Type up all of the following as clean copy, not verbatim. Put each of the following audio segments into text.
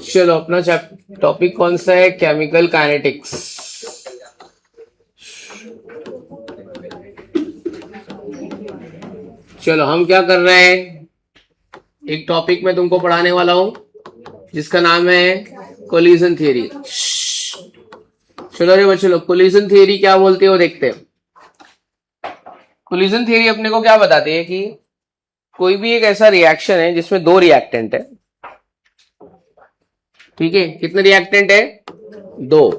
चलो अपना टॉपिक कौन सा है? Chemical kinetics. चलो हम क्या कर रहे हैं, एक टॉपिक में तुमको पढ़ाने वाला हूं जिसका नाम है कोलिजन थियरी। चलो रे बच्चों लोग, कोलिजन थियरी क्या बोलते हो देखते हैं। कोलिजन थियरी अपने को क्या बताती है कि कोई भी एक ऐसा रिएक्शन है जिसमें दो रिएक्टेंट है, ठीक है। कितने रिएक्टेंट है? दो।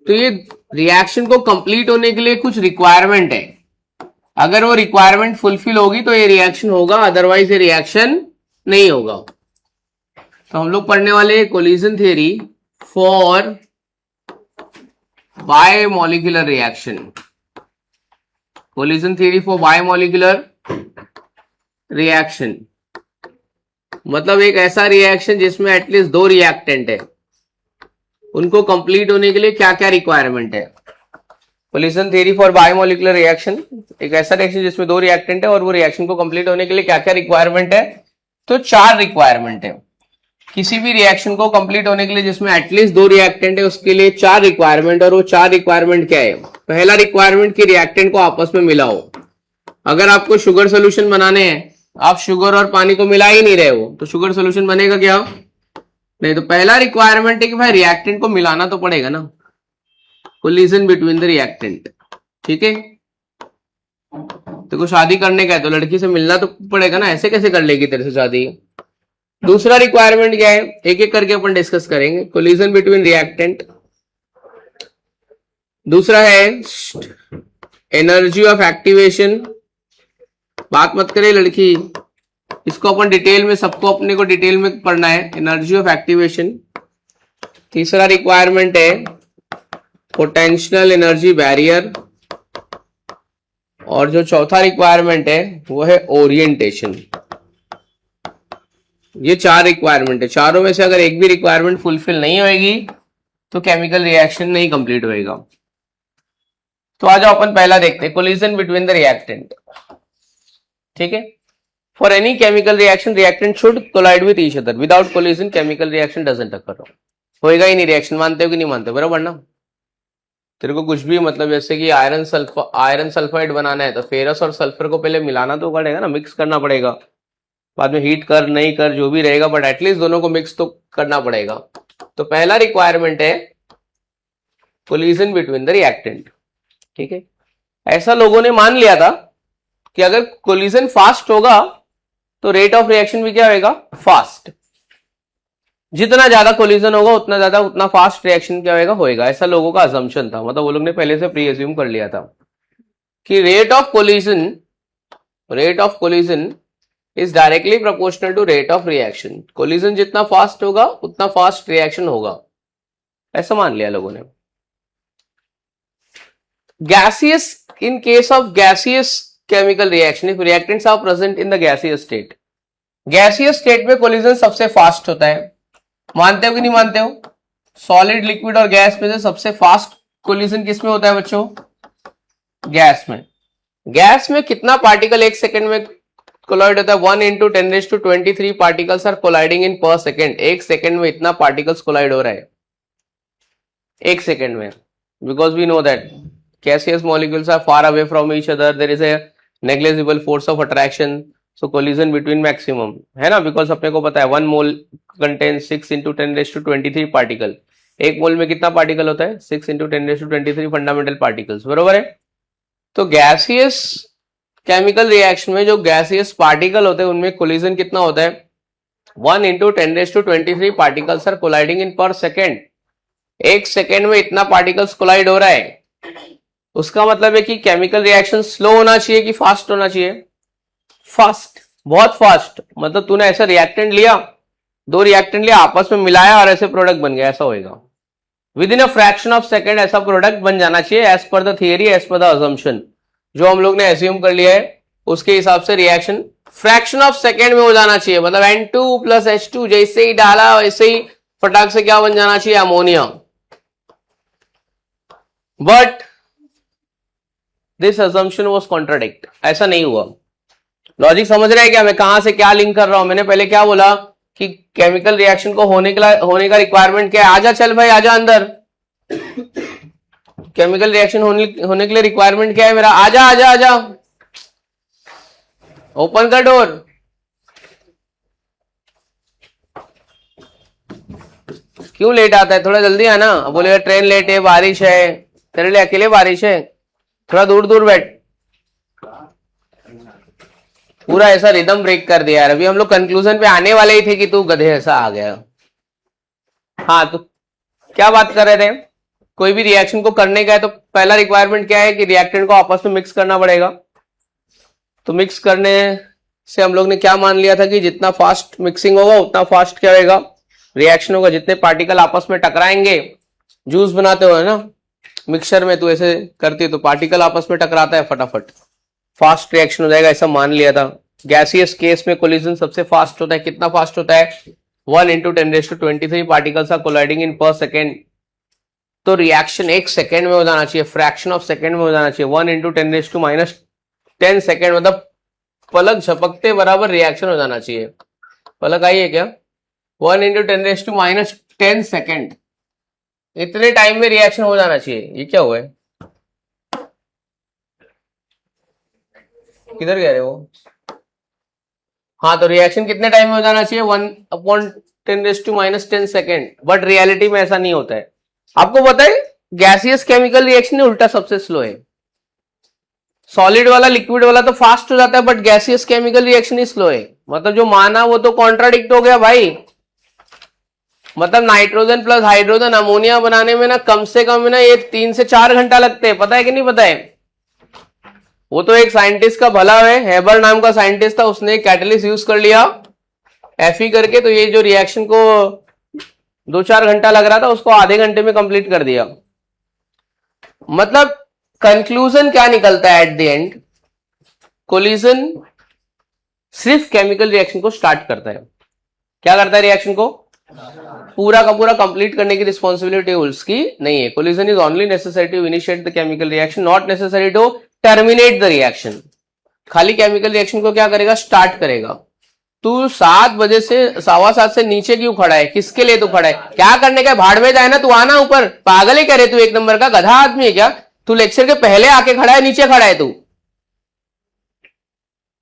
तो ये रिएक्शन को कंप्लीट होने के लिए कुछ रिक्वायरमेंट है। अगर वो रिक्वायरमेंट फुलफिल होगी तो ये रिएक्शन होगा, अदरवाइज ये रिएक्शन नहीं होगा। तो हम लोग पढ़ने वाले collision theory for biomolecular reaction. Collision theory for biomolecular reaction मतलब एक ऐसा रिएक्शन जिसमें एटलीस्ट दो रिएक्टेंट है, उनको कंप्लीट होने के लिए क्या क्या रिक्वायरमेंट है। Collision theory for biomolecular reaction एक ऐसा रिएक्शन जिसमें दो रिएक्टेंट है और वो रिएक्शन को कंप्लीट होने के लिए क्या क्या रिक्वायरमेंट है। तो चार रिक्वायरमेंट है। किसी भी रिएक्शन को कंप्लीट होने के लिए जिसमें एटलीस्ट दो रिएक्टेंट है उसके लिए चार रिक्वायरमेंट। और वो चार रिक्वायरमेंट क्या है? पहला रिक्वायरमेंट कि रिएक्टेंट को आपस में मिलाओ। अगर आपको शुगर सोल्यूशन बनाने हैं, आप शुगर और पानी को मिला ही नहीं रहे हो, तो शुगर सोल्यूशन बनेगा क्या? नहीं। तो पहला रिक्वायरमेंट है कि भाई रिएक्टेंट को मिलाना तो पड़ेगा ना, कोलिजन बिटवीन द रिएक्टेंट, ठीक है। तो शादी करने का है तो लड़की से मिलना तो पड़ेगा ना, ऐसे कैसे कर लेगी तेरे से शादी। दूसरा रिक्वायरमेंट क्या है, एक एक करके अपन डिस्कस करेंगे। Collision between reactant. दूसरा है एनर्जी ऑफ एक्टिवेशन। बात मत करे लड़की, इसको अपन डिटेल में, सबको अपने को डिटेल में पढ़ना है, एनर्जी ऑफ एक्टिवेशन। तीसरा रिक्वायरमेंट है पोटेंशियल एनर्जी बैरियर। और जो चौथा रिक्वायरमेंट है वो है ओरिएंटेशन। ये चार रिक्वायरमेंट है। चारों में से अगर एक भी रिक्वायरमेंट फुलफिल नहीं होएगी तो केमिकल रिएक्शन नहीं कंप्लीट होएगा। तो आ जाओ अपन पहला देखते हैं, कोलिजन बिटवीन द रिएक्टेंट, ठीक है। For any chemical reaction reactant should collide with each other, without collision chemical reaction doesn't occur. होएगा ही नहीं रिएक्शन, मानते हो कि नहीं मानते हो? बराबर ना। तेरे को कुछ भी मतलब जैसे कि आयरन सल्फाइड बनाना है तो फेरस और सल्फर को पहले मिलाना तो पड़ेगा ना, मिक्स करना पड़ेगा। बाद में हीट कर नहीं कर जो भी रहेगा, बट एटलीस्ट दोनों को मिक्स तो करना पड़ेगा। तो पहला रिक्वायरमेंट है कोलिजन बिटवीन द रिएक्टेंट, ठीक है। ऐसा लोगों ने मान लिया था कि अगर कोलिजन फास्ट होगा तो रेट ऑफ रिएक्शन भी क्या होगा? फास्ट। जितना ज्यादा कोलिजन होगा उतना फास्ट रिएक्शन क्या होगा, ऐसा लोगों का अजम्पशन था। मतलब वो लोग ने पहले से प्री एज्यूम कर लिया था कि rate of collision is directly proportional to rate of reaction. Collision जितना फास्ट होगा उतना फास्ट रिएक्शन होगा, ऐसा मान लिया लोगों ने। Gaseous, in case of gaseous chemical reaction, if reactants are present in the gaseous state, gaseous state में कोलिजन सबसे फास्ट होता है। मानते हो कि नहीं मानते हो? सॉलिड, लिक्विड और गैस में से सबसे फास्ट कोलिजन किसमें होता है बच्चों? गैस में। गैस में कितना पार्टिकल एक सेकेंड में कोलाइड होता है? 1 into 10⁻23 पार्टिकल्स आर कोलाइडिंग इन पर सेकेंड। एक सेकेंड में इतना पार्टिकल्स कोलाइड हो रहा है, एक सेकेंड में। Because we know that gaseous molecules are far away from each other, there is a negligible force of attraction, so collision between maximum है ना। बिकॉज अपने को पता है 1 मोल contains 6 into 10⁻23 पार्टिकल। एक मोल में कितना पार्टिकल होता है? 6 into 10⁻23 फंडामेंटल पार्टिकल्स, बरोबर है। तो गैसियस केमिकल रिएक्शन में जो गैसियस पार्टिकल होते हैं उनमें कोलिजन कितना होता है? 1 into 10⁻23 पार्टिकल्स आर कोलाइडिंग इन पर सेकेंड। एक सेकेंड में इतना पार्टिकल्स कोलाइड हो रहा है। उसका मतलब है कि केमिकल रिएक्शन स्लो होना चाहिए कि फास्ट होना चाहिए? फास्ट, बहुत फास्ट। मतलब तूने ऐसा रिएक्टेंट लिया, दो रिएक्टेंट लिया, आपस में मिलाया और ऐसे प्रोडक्ट बन गया, ऐसा होएगा। Within a fraction of second ऐसा प्रोडक्ट बन जाना चाहिए, as per the theory, as per the assumption. जो हम लोग ने एज्यूम कर लिया है उसके हिसाब से रिएक्शन फ्रैक्शन ऑफ सेकेंड में हो जाना चाहिए। मतलब N2 + H2 जैसे ही डाला वैसे ही फटाक से क्या बन जाना चाहिए? Ammonia. But this assumption was contradict, ऐसा नहीं हुआ। लॉजिक समझ रहे हैं क्या मैं कहां से क्या लिंक कर रहा हूं? मैंने पहले क्या बोला कि केमिकल रिएक्शन को होने का रिक्वायरमेंट क्या है? आजा चल भाई, आजा अंदर। केमिकल रिएक्शन होने के लिए रिक्वायरमेंट क्या है मेरा? आजा आजा आजा, ओपन द डोर। क्यों लेट आता है? थोड़ा जल्दी आना। बोलेगा ट्रेन लेट है, बारिश है। तेरे लिए अकेले बारिश है? थोड़ा दूर दूर बैठ। पूरा ऐसा रिदम ब्रेक कर दिया यार। अभी हम लोग कंक्लूजन पे आने वाले ही थे कि तू गधे ऐसा आ गया। हाँ, तो क्या बात कर रहे थे? कोई भी रिएक्शन को करने का है तो पहला रिक्वायरमेंट क्या है कि रिएक्टेंट को आपस में मिक्स करना पड़ेगा। तो मिक्स करने से हम लोग ने क्या मान लिया था कि जितना फास्ट मिक्सिंग होगा उतना फास्ट क्या होगा, रिएक्शन होगा। जितने पार्टिकल आपस में टकराएंगे, जूस बनाते हो ना मिक्सचर में, तो ऐसे करती तो पार्टिकल आपस में टकराता है, फटाफट फास्ट रिएक्शन हो जाएगा, ऐसा मान लिया था। गैसियस केस में कोलिजन सबसे फास्ट होता है। कितना फास्ट होता है? 1 × 10⁻23 पार्टिकल्स आर कोलाइडिंग इन पर सेकेंड। तो रिएक्शन 1 सेकेंड में हो जाना चाहिए, फ्रैक्शन ऑफ सेकेंड में हो जाना चाहिए। 1 × 10⁻10 सेकेंड, मतलब पलक झपकते बराबर रिएक्शन हो जाना चाहिए। पलक आई है क्या? 1 × 10⁻10 सेकेंड, इतने टाइम में रिएक्शन हो जाना चाहिए। ये क्या हुआ है? किधर गए वो? हाँ, तो रिएक्शन कितने टाइम में हो जाना चाहिए? 1/10⁻10 सेकेंड। बट रियलिटी में ऐसा नहीं होता है। आपको पता है गैसियस केमिकल रिएक्शन उल्टा सबसे स्लो है। सॉलिड वाला लिक्विड वाला तो फास्ट हो जाता है, but gaseous chemical reaction he slow है। मतलब जो माना वो तो कॉन्ट्राडिक्ट हो गया भाई। मतलब नाइट्रोजन प्लस हाइड्रोजन अमोनिया बनाने में ना कम से कम ना ये 3 से 4 घंटा लगते हैं। पता है कि नहीं पता है? वो तो एक साइंटिस्ट का भला है, हेबर नाम का साइंटिस्ट था, उसने एक कैटलिस्ट यूज कर लिया Fe करके, तो ये जो रिएक्शन को 2-4 घंटा लग रहा था उसको आधे घंटे में कंप्लीट कर दिया। मतलब कंक्लूजन क्या निकलता है एट द एंड? कोलिजन सिर्फ केमिकल रिएक्शन को स्टार्ट करता है। क्या करता है? रिएक्शन को पूरा का पूरा कंप्लीट करने की रिस्पॉन्सिबिलिटी उसकी नहीं है। Collision is only necessary to initiate the chemical reaction, not necessary to terminate the reaction. खाली केमिकल रिएक्शन को क्या करेगा? स्टार्ट करेगा। तू 7 बजे से 7:15 से नीचे क्यों खड़ा है? किसके लिए तू खड़ा है? क्या करने का? भाड़ में जाए ना, तू आना ऊपर। पागल ही करे तू, एक नंबर का गधा आदमी है क्या तू? लेक्चर के पहले आके खड़ा है, नीचे खड़ा है तू।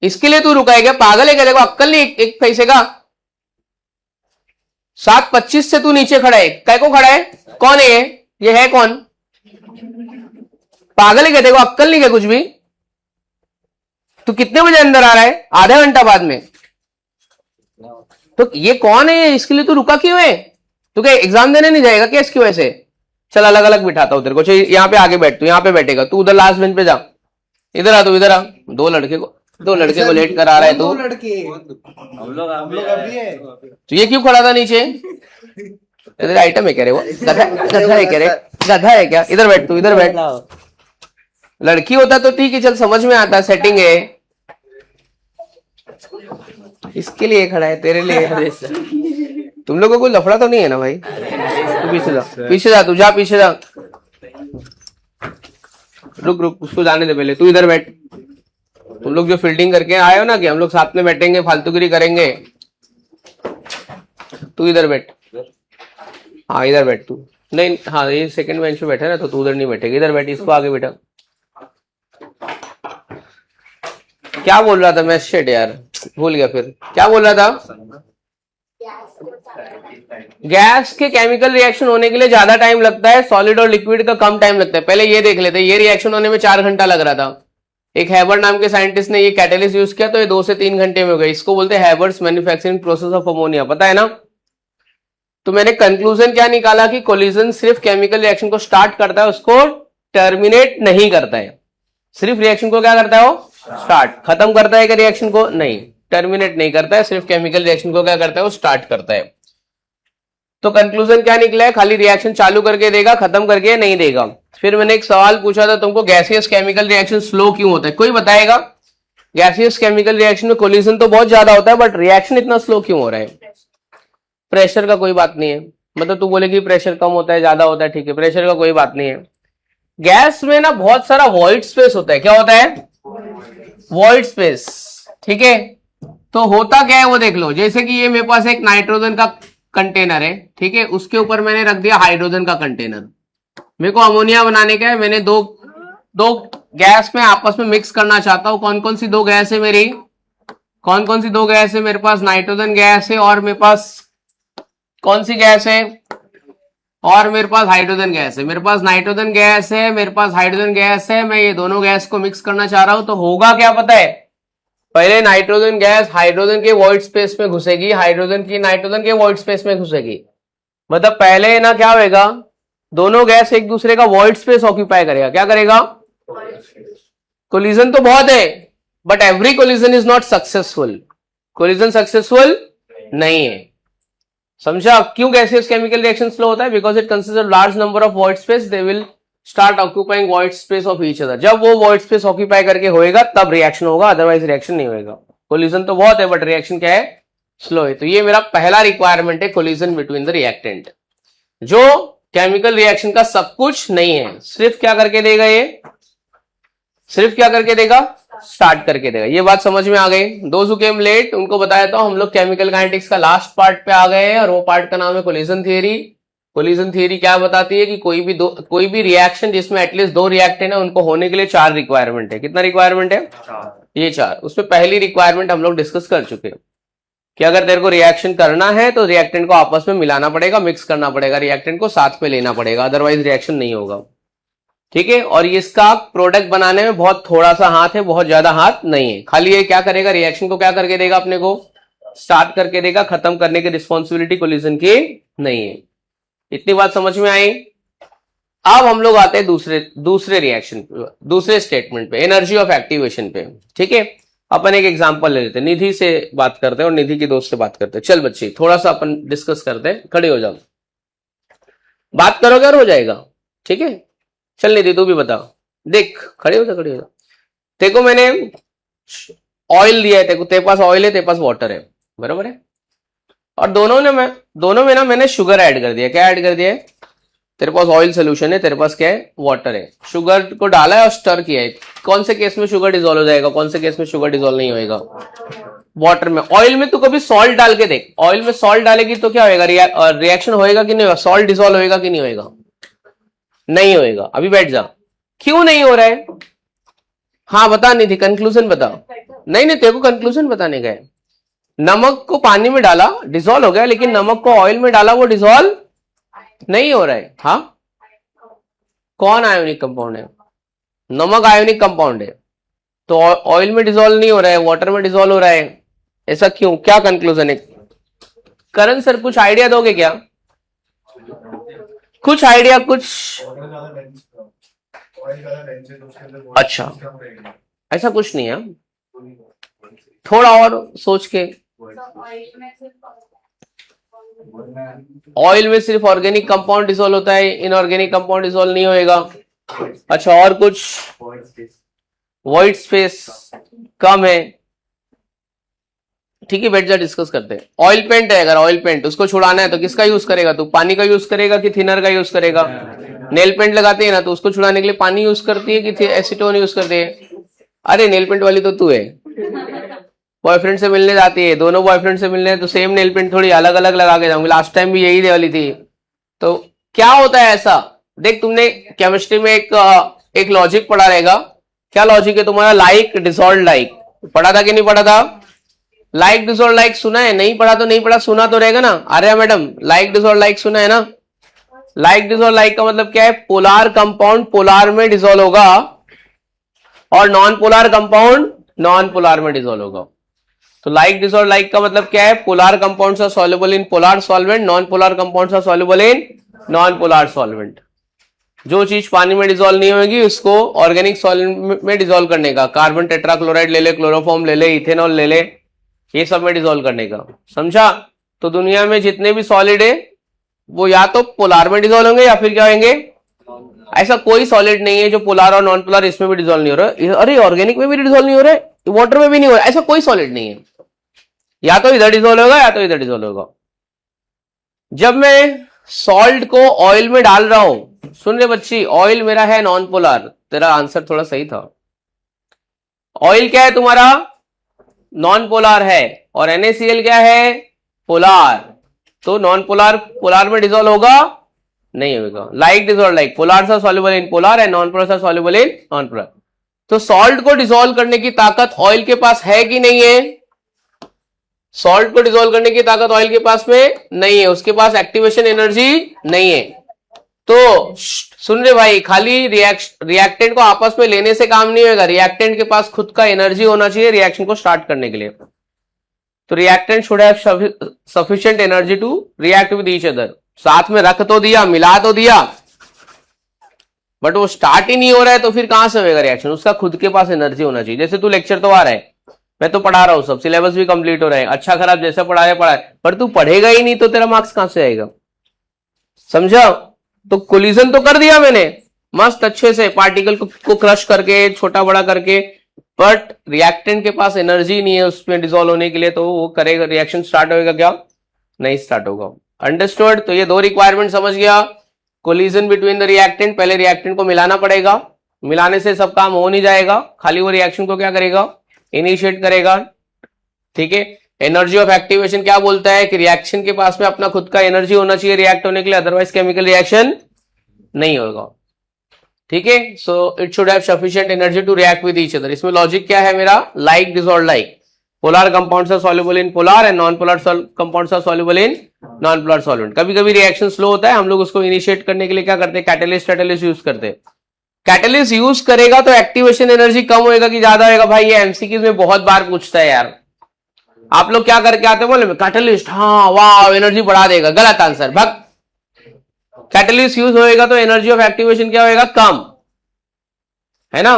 इसके लिए तू रुका है क्या? पागल है क्या? देखो अक्कल नहीं एक पैसे का। 7:25 से तू नीचे खड़ा है, काय को खड़ा है? कौन है ये है कौन? पागल है क्या? देखो अक्कल नहीं क्या कुछ भी? तू कितने बजे अंदर आ रहा है? आधा घंटा बाद में। तो ये कौन है? इसके लिए तू रुका क्यों है? तू क्या एग्जाम देने नहीं जाएगा क्या इसकी वजह से? चल अलग अलग बिठाता हूं तेरे को। चल यहाँ पे आगे बैठ, तू यहाँ पे बैठेगा। तू उधर लास्ट बेंच पे जा। इधर आ, तू इधर आ। दो लड़के को लेट कर आ रहा है तू। हम लोग अभी है। तो ये क्यों खड़ा था नीचे? इधर आइटम है क्या रे? वो गधा है क्या रे? गधा है क्या? इधर बैठ, तू इधर बैठ। लड़की होता तो ठीक है, चल समझ में आता, सेटिंग है। इसके लिए खड़ा है, तेरे लिए। तुम लोगों को लफड़ा तो नहीं है ना भाई? तू पीछे जा, पीछे जा, तू जा पीछे जा। रुक रुक, उसको जाने दे पहले। तू इधर बैठ। तुम लोग जो फील्डिंग करके आए हो ना कि हम लोग साथ में बैठेंगे, फालतूगिरी करेंगे, तू इधर बैठ। हाँ इधर बैठ तू। नहीं हाँ, ये सेकंड बेंच पे बैठा ना, तो तू उधर नहीं बैठेगा। इधर बैठ, इसको आगे बैठा। क्या बोल रहा था मैं? शिट यार, भूल गया। फिर क्या बोल रहा था? गैस के केमिकल रिएक्शन होने के लिए ज्यादा टाइम लगता है, सॉलिड और लिक्विड का कम टाइम लगता है। पहले ये देख लेते हैं। ये रिएक्शन होने में 4 घंटा लग रहा था। एक हैबर नाम के साइंटिस्ट ने ये कैटलिस्ट यूज किया तो ये 2 से 3 घंटे में हो गए। इसको बोलते हैं Haber's manufacturing process of ammonia. पता है ना? तो मैंने कंक्लूजन क्या निकाला कि कोलिजन सिर्फ केमिकल रिएक्शन को स्टार्ट करता है, उसको टर्मिनेट नहीं करता है। सिर्फ रिएक्शन को क्या करता है? वो स्टार्ट। खत्म करता है क्या रिएक्शन को? नहीं, टर्मिनेट नहीं करता है। सिर्फ केमिकल रिएक्शन को क्या करता है? वो स्टार्ट करता है। तो कंक्लूजन क्या निकला है? खाली रिएक्शन चालू करके देगा, खत्म करके नहीं देगा। फिर मैंने एक सवाल पूछा था तुमको, गैसियस केमिकल रिएक्शन स्लो क्यों होता है? कोई बताएगा? गैसियस केमिकल रिएक्शन में कोलिजन तो बहुत ज्यादा होता है, बट रिएक्शन इतना स्लो क्यों हो रहा है? प्रेशर का कोई बात नहीं है। मतलब तू बोलेगी प्रेशर कम होता है, ज्यादा होता है, ठीक है, प्रेशर का कोई बात नहीं है। गैस में ना बहुत सारा वॉइड स्पेस होता है। क्या होता है? वॉइड स्पेस, ठीक है। तो होता क्या है वो देख लो। जैसे कि ये मेरे पास एक नाइट्रोजन का कंटेनर है, ठीक है, उसके ऊपर मैंने रख दिया हाइड्रोजन का कंटेनर। मेरे को अमोनिया बनाने का है, मैंने दो गैस में आपस में मिक्स करना चाहता हूं। कौन कौन सी दो गैस है मेरी? कौन कौन सी दो गैस है मेरे पास? नाइट्रोजन गैस है और मेरे पास कौन सी गैस है? और मेरे पास हाइड्रोजन गैस है। मेरे पास नाइट्रोजन गैस है, मेरे पास हाइड्रोजन गैस है। मैं ये दोनों गैस को मिक्स करना चाह रहा हूं। तो होगा क्या पता है? पहले नाइट्रोजन गैस हाइड्रोजन के वॉइड स्पेस में घुसेगी, हाइड्रोजन की नाइट्रोजन के वॉइड स्पेस में घुसेगी। मतलब पहले ना क्या होगा, दोनों गैस एक दूसरे का वॉइड स्पेस ऑक्यूपाई करेगा। क्या करेगा? कोलिजन तो बहुत है, but every collision is not successful. Collision successful नहीं है। समझा? क्यों गैसियस केमिकल रिएक्शन स्लो होता है? Because it consist of large number of void space, they will start occupying void space of each other. जब वो वॉइड स्पेस ऑक्यूपाई करके होएगा तब रिएक्शन होगा, अदरवाइज रिएक्शन नहीं होगा। कोलिजन तो बहुत है बट रिएक्शन क्या है? स्लो है। तो ये मेरा पहला रिक्वायरमेंट है, कोलिजन बिटवीन द रिएक्टेंट, जो केमिकल रिएक्शन का सब कुछ नहीं है। सिर्फ क्या करके देगा? ये सिर्फ क्या करके देगा? स्टार्ट करके देगा। ये बात समझ में आ गई? दोज हु केम लेट उनको बताया था। हम लोग केमिकल काइनेटिक्स का लास्ट पार्ट पे आ गए हैं और वो पार्ट का नाम है कोलिजन थियरी। कोलिजन थियरी क्या बताती है कि कोई भी रिएक्शन जिसमें एटलीस्ट दो रिएक्टेंट है, उनको होने के लिए 4 रिक्वायरमेंट है। कितना रिक्वायरमेंट है? 4। ये 4। उसमें पहली रिक्वायरमेंट हम लोग डिस्कस कर चुके हैं कि अगर तेरे को रिएक्शन करना है तो रिएक्टेंट को आपस में मिलाना पड़ेगा, मिक्स करना पड़ेगा, रिएक्टेंट को साथ में लेना पड़ेगा, अदरवाइज रिएक्शन नहीं होगा। ठीक है? और इसका प्रोडक्ट बनाने में बहुत थोड़ा सा हाथ है, बहुत ज्यादा हाथ नहीं है। खाली ये क्या करेगा? रिएक्शन को क्या करके देगा? अपने को स्टार्ट करके देगा। खत्म करने की रिस्पॉन्सिबिलिटी कोलिजन की नहीं है। इतनी बात समझ में आई? अब हम लोग आते हैं दूसरे रिएक्शन, दूसरे स्टेटमेंट पे, एनर्जी ऑफ एक्टिवेशन पे। ठीक है? अपन एक एग्जांपल ले लेते हैं, निधि से बात करते हैं और निधि की दोस्त से बात करते हैं। चल बच्ची, थोड़ा सा अपन डिस्कस करते हैं। खड़े हो जाओ, बात करोगे और हो जाएगा। ठीक है? चल निधि तू भी बता। देख, खड़े हो जा, खड़े हो जा। देखो मैंने ऑयल दिया है तेरे पास ऑयल है, तेरे पास वाटर है, बराबर है? और दोनों में ना मैंने शुगर ऐड कर दिया। क्या ऐड कर दिया है? तेरे पास ऑयल सोल्यूशन है, तेरे पास क्या है? वाटर है। शुगर को डाला है और स्टर किया है। कौन से केस में शुगर डिसॉल्व हो जाएगा, कौन से केस में शुगर डिसॉल्व नहीं होएगा? वाटर में। ऑयल में तू कभी सॉल्ट डाल के देख। ऑयल में सॉल्ट डालेगी तो क्या होएगा? रिएक्शन होएगा कि नहीं होगा? सॉल्ट डिसॉल्व होएगा कि नहीं होएगा? नहीं होएगा। अभी बैठ जा। क्यों नहीं हो रहा है? हाँ बता निधि, कंक्लूजन बता। नहीं तेरे को कंक्लूजन बताने का है। नमक को पानी में डाला, डिसॉल्व हो गया, लेकिन नमक को ऑयल में डाला, वो डिसॉल्व नहीं हो रहा है। हाँ, कौन आयोनिक कंपाउंड है? नमक आयोनिक कंपाउंड है, तो ऑयल में डिसॉल्व नहीं हो रहा है, वाटर में डिसॉल्व हो रहा है। ऐसा क्यों? क्या कंक्लूजन है? करण सर कुछ आइडिया दोगे क्या? कुछ आइडिया, कुछ? अच्छा, ऐसा कुछ नहीं है, थोड़ा और सोच के। ऑयल में सिर्फ ऑर्गेनिक कंपाउंड डिसॉल्व होता है, इनऑर्गेनिक कंपाउंड डिसॉल्व नहीं होएगा। अच्छा, और कुछ? वॉइड स्पेस कम है। ठीक है, बैठ जा, डिस्कस करते हैं। ऑयल पेंट है, अगर ऑयल पेंट उसको छुड़ाना है तो किसका यूज करेगा तू? पानी का यूज करेगा कि थिनर का यूज करेगा? नेल पेंट लगाते हैं ना, तो उसको छुड़ाने के लिए पानी यूज करती है कि एसीटोन यूज करते हैं? अरे नेल पेंट वाली तो तू है, बॉयफ्रेंड से मिलने जाती है, दोनों बॉयफ्रेंड से मिलने तो सेम नेल पेंट थोड़ी अलग अलग लगा के जाऊंगी। लास्ट टाइम भी यही दे वाली थी। तो क्या होता है ऐसा? देख, तुमने केमिस्ट्री में एक लॉजिक पढ़ा रहेगा। क्या लॉजिक है तुम्हारा? Like dissolve like. पढ़ा था कि नहीं पढ़ा था? लाइक डिसॉल्व लाइक सुना है? नहीं पढ़ा तो नहीं पढ़ा, सुना तो रहेगा ना। Arya madam, like dissolve like सुना है ना? लाइक डिसॉल्व लाइक का मतलब क्या है? पोलार कंपाउंड पोलार में डिसॉल्व होगा और non polar compound non polar में डिसॉल्व होगा। तो लाइक डिसॉल्व लाइक का मतलब क्या है? Polar compounds are soluble in polar solvent, non polar compounds are soluble in non polar solvent. जो चीज पानी में डिसॉल्व नहीं होगी उसको ऑर्गेनिक सॉल्वेंट में डिसॉल्व करने का। कार्बन टेट्राक्लोराइड ले ले, क्लोरोफॉर्म ले ले, इथेनॉल ले ले, ये सब में डिसॉल्व करने का। समझा? तो दुनिया में जितने भी सॉलिड है वो या तो पोलार में डिसॉल्व होंगे या फिर क्या होंगे? ऐसा कोई सॉलिड नहीं है जो पोलार और नॉन पोलार इसमें भी डिसॉल्व नहीं हो रहा है। अरे ऑर्गेनिक में भी डिसॉल्व नहीं हो रहा है, वाटर में भी नहीं हो रहा है, ऐसा कोई सॉलिड नहीं है। या तो इधर डिसॉल्व होगा या तो इधर डिसॉल्व होगा। जब मैं सॉल्ट को ऑयल में डाल रहा हूं, सुन रहे बच्ची, ऑयल मेरा है नॉन पोलार। तेरा आंसर थोड़ा सही था। ऑयल क्या है तुम्हारा? नॉन पोलार है और NaCl क्या है, पोलार, तो नॉन पोलार पोलार में डिसॉल्व होगा, नहीं होगा। Like dissolve like, polar are soluble in polar and non polar are soluble in non polar. तो सॉल्ट को डिसॉल्व करने की ताकत ऑयल के पास है कि नहीं है, सॉल्ट को डिसॉल्व करने की ताकत ऑयल के पास में नहीं है, उसके पास एक्टिवेशन एनर्जी नहीं है। तो सुन रहे भाई, खाली रिएक्टेंट को आपस में लेने से काम नहीं होगा, रिएक्टेंट के पास खुद का एनर्जी होना चाहिए रिएक्शन को स्टार्ट करने के लिए। तो reactant should have sufficient energy to react with each other. साथ में रख तो दिया, मिला तो दिया, बट वो स्टार्ट ही नहीं हो रहा है, तो फिर कहां से होगा रिएक्शन, उसका खुद के पास एनर्जी होना चाहिए। जैसे तू लेक्चर तो आ रहा है, मैं तो पढ़ा रहा हूं, सब सिलेबस भी कंप्लीट हो रहा है, अच्छा खराब जैसा पढ़ा है, पर तू पढ़ेगा ही नहीं तो तेरा मार्क्स कहां से आएगा, समझा। तो कोलिजन तो कर दिया मैंने मस्त अच्छे से, पार्टिकल को क्रश करके, छोटा बड़ा करके, बट रिएक्टेंट के पास एनर्जी नहीं है उसमें डिसॉल्व होने के लिए, तो वो करेगा, रिएक्शन स्टार्ट होगा क्या, नहीं स्टार्ट होगा। अंडरस्टूड। तो ये दो रिक्वायरमेंट समझ गया। कोलिजन बिटवीन द रिएक्टेंट, पहले रिएक्टेंट को मिलाना पड़ेगा, मिलाने से सब काम हो नहीं जाएगा, खाली वो रिएक्शन को क्या करेगा, इनिशिएट करेगा, ठीक है। एनर्जी ऑफ एक्टिवेशन क्या बोलता है कि रिएक्शन के पास में अपना खुद का एनर्जी होना चाहिए रिएक्ट होने के लिए, अदरवाइज केमिकल रिएक्शन नहीं होगा, ठीक है। So it should have sufficient energy to react with each other. इसमें लॉजिक क्या है मेरा, like dissolve like, polar compounds are soluble in polar and non polar compounds are soluble in non polar solvent. कभी कभी reaction slow होता है, हम लोग उसको इनिशिएट करने के लिए क्या करते हैं, कैटलिस्ट यूज करते हैं। कैटलिस्ट यूज करेगा तो एक्टिवेशन एनर्जी कम होएगा कि ज्यादा होएगा, भाई ये एमसीक्यूज में बहुत बार पूछता है यार। आप लोग क्या करके आते हो, बोले कैटलिस्ट, हाँ वाह एनर्जी बढ़ा देगा, गलत आंसर, भग। कैटलिस्ट यूज होएगा तो एनर्जी ऑफ एक्टिवेशन क्या होएगा, कम, है ना।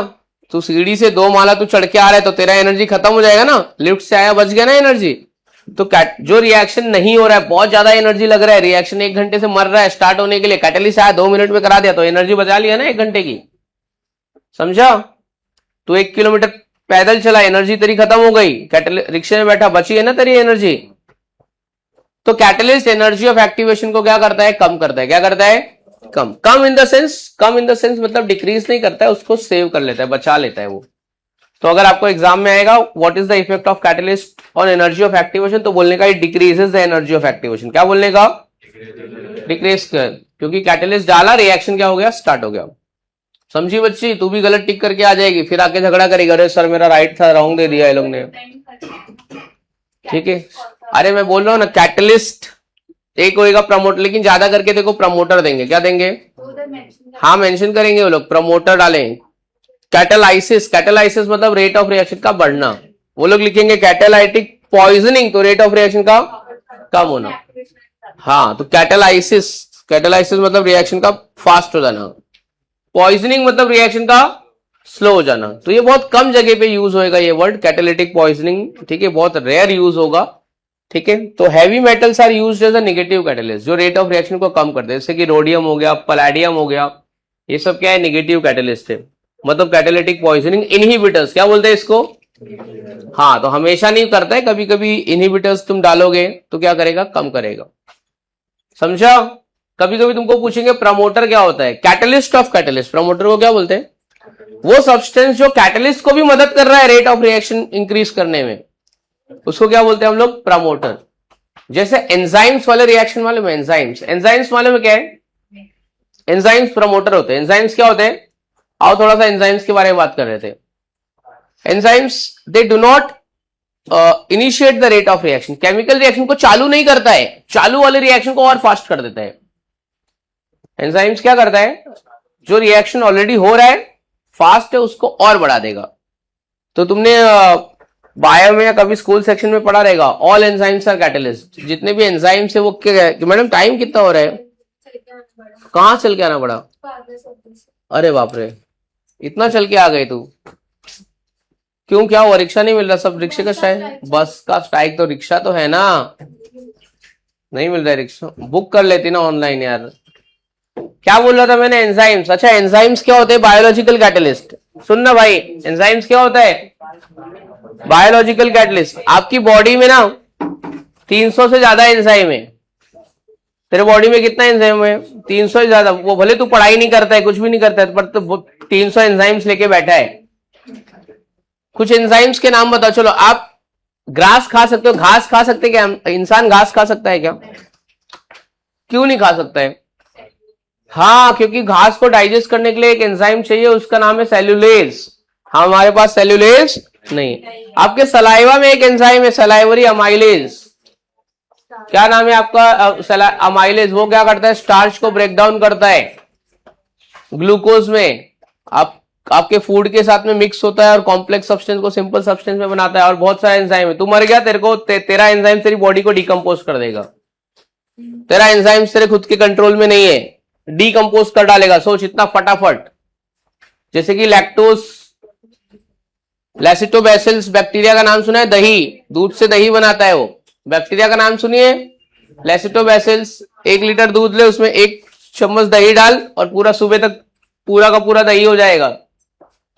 तू सीढ़ी से 2 माला तू चढ़ के आ रहा है तो तेरा एनर्जी खत्म हो जाएगा ना, लिफ्ट से आया बच गया ना एनर्जी। तो जो रिएक्शन नहीं हो रहा है, बहुत ज्यादा एनर्जी लग रहा है, रिएक्शन 1 घंटे से मर रहा है स्टार्ट होने के लिए, कैटलिस्ट आया 2 मिनट में करा दिया तो एनर्जी बचा लिया ना 1 घंटे की, समझा। तू 1 किलोमीटर पैदल चला, एनर्जी तेरी खत्म हो गई, रिक्शे में बैठा, बची है ना तेरी एनर्जी। तो कैटलिस्ट एनर्जी ऑफ एक्टिवेशन को क्या करता है, कम करता है। क्या करता है, कम इन द सेंस मतलब डिक्रीज नहीं करता है, उसको सेव कर लेता है, बचा लेता है वो। तो अगर आपको एग्जाम में आएगा what is the effect of catalyst on energy of activation, तो बोलने का it decreases the energy of activation. क्या बोलने का, डिक्रीज कर, क्योंकि कैटलिस्ट डाला, रिएक्शन क्या हो गया, स्टार्ट हो गया। समझी बच्ची, तू भी गलत टिक करके आ जाएगी, फिर आके झगड़ा करेगी, अरे सर मेरा राइट था, रॉन्ग दे दिया ये लोग ने, ठीक है। अरे मैं बोल रहा हूँ ना, कैटलिस्ट एक होएगा प्रमोटर, लेकिन ज्यादा करके देखो प्रमोटर देंगे, क्या देंगे, हाँ मेंशन करेंगे वो लोग, प्रमोटर डालेंगे। कैटालाइसिस मतलब रेट ऑफ रिएक्शन का बढ़ना, वो लोग लिखेंगे कैटालाइटिक पॉइजनिंग, तो रेट ऑफ रिएक्शन का कम होना। हाँ, तो कैटालाइसिस मतलब रिएक्शन का फास्ट हो जाना, पॉइजनिंग मतलब रिएक्शन का स्लो हो जाना। तो ये बहुत कम जगह पे यूज होएगा ये वर्ड कैटालिटिक पॉइजनिंग, ठीक है, बहुत रेयर यूज होगा, ठीक है। तो heavy metals are used as a negative catalyst, जो रेट ऑफ रिएक्शन को कम करते हैं, जैसे कि रोडियम हो गया, पलाडियम हो गया, ये सब क्या है, नेगेटिव कैटलिस्ट है, मतलब कैटालिटिक पॉइजनिंग। इनहिबिटर्स क्या बोलते हैं इसको, हाँ, तो हमेशा नहीं करता है, कभी कभी इनहिबिटर्स तुम डालोगे तो क्या करेगा, कम करेगा, समझा। कभी कभी तुमको पूछेंगे प्रमोटर क्या होता है, कैटलिस्ट ऑफ कैटलिस्ट, प्रमोटर को क्या बोलते हैं, वो सब्सटेंस जो कैटलिस्ट को भी मदद कर रहा है रेट ऑफ रिएक्शन इंक्रीज करने में, उसको क्या बोलते हैं हम लोग, प्रमोटर। जैसे एंजाइम्स वाले रिएक्शन वाले में, एंजाइम्स वाले में क्या है, एंजाइम्स प्रमोटर होते हैं। एंजाइम्स क्या होते हैं, आओ थोड़ा सा एंजाइम्स के बारे में बात कर रहे थे। Enzymes they do not initiate the rate of reaction, chemical reaction को चालू नहीं करता है, चालू वाले रिएक्शन को और फास्ट कर देता है। एंजाइम्स क्या करता है, जो रिएक्शन ऑलरेडी हो रहा है फास्ट है उसको और बढ़ा देगा। तो तुमने बायो में या कभी स्कूल सेक्शन में पढ़ा रहेगा, ऑल एंजाइम्स आर कैटलिस्ट, जितने भी एंजाइम्स है वो क्या, मैडम टाइम कितना हो रहा है, कहां चल के आना पड़ा, अरे बाप रे, इतना चल के आ गए तू, क्यों, क्या हुआ, रिक्शा नहीं मिल रहा, सब रिक्शे का स्ट्राइक, बस का स्ट्राइक, तो रिक्शा तो है ना, नहीं मिल रहा है रिक्शा, बुक कर लेती ना ऑनलाइन यार। क्या बोल रहा था मैंने, एंजाइम्स, अच्छा एंजाइम्स क्या होते हैं, बायोलॉजिकल कैटलिस्ट। सुनना भाई, एंजाइम्स क्या होता है, बायोलॉजिकल कैटलिस्ट। आपकी बॉडी में ना 300 से ज्यादा एंजाइम है, तेरे बॉडी में कितना एंजाइम है, 300 से ज्यादा। वो भले तू पढ़ाई नहीं करता है, कुछ भी नहीं करता है, पर तो 300 एंजाइम्स लेके बैठा है। कुछ एंजाइम्स के नाम बताओ, चलो आप ग्रास खा सकते हो, घास खा सकते क्या? इंसान घास खा सकता है क्या? क्यों नहीं खा सकता है? हाँ, क्योंकि घास को डाइजेस्ट करने के लिए एक एंजाइम चाहिए, उसका नाम है सेल्यूलेज। हमारे पास सेल्यूलेज नहीं। आपके सलाइवा में एक एंजाइम है, सलाइवरी अमाइलेज। क्या नाम है आपका? अमाइलेज। वो क्या करता है? स्टार्च को ब्रेक डाउन करता है ग्लूकोज में। आपके फूड के साथ में मिक्स होता है और कॉम्प्लेक्स सब्सटेंस को सिंपल सब्सटेंस में बनाता है। और बहुत सारा एंजाइम है। तू मर गया, तेरा एंजाइम तेरी बॉडी को डिकम्पोज कर देगा। तेरा एंजाइम तेरे खुद के कंट्रोल में नहीं है, डिकम्पोज कर डालेगा। सोच, इतना फटाफट। जैसे कि लैसिटोबैसिलस बैक्टीरिया का नाम सुना है? दही, दूध से दही बनाता है वो। बैक्टीरिया का नाम सुनिए, लैसिटोबैसिलस। 1 लीटर दूध ले, उसमें 1 चम्मच दही डाल और पूरा सुबह तक पूरा का पूरा दही हो जाएगा।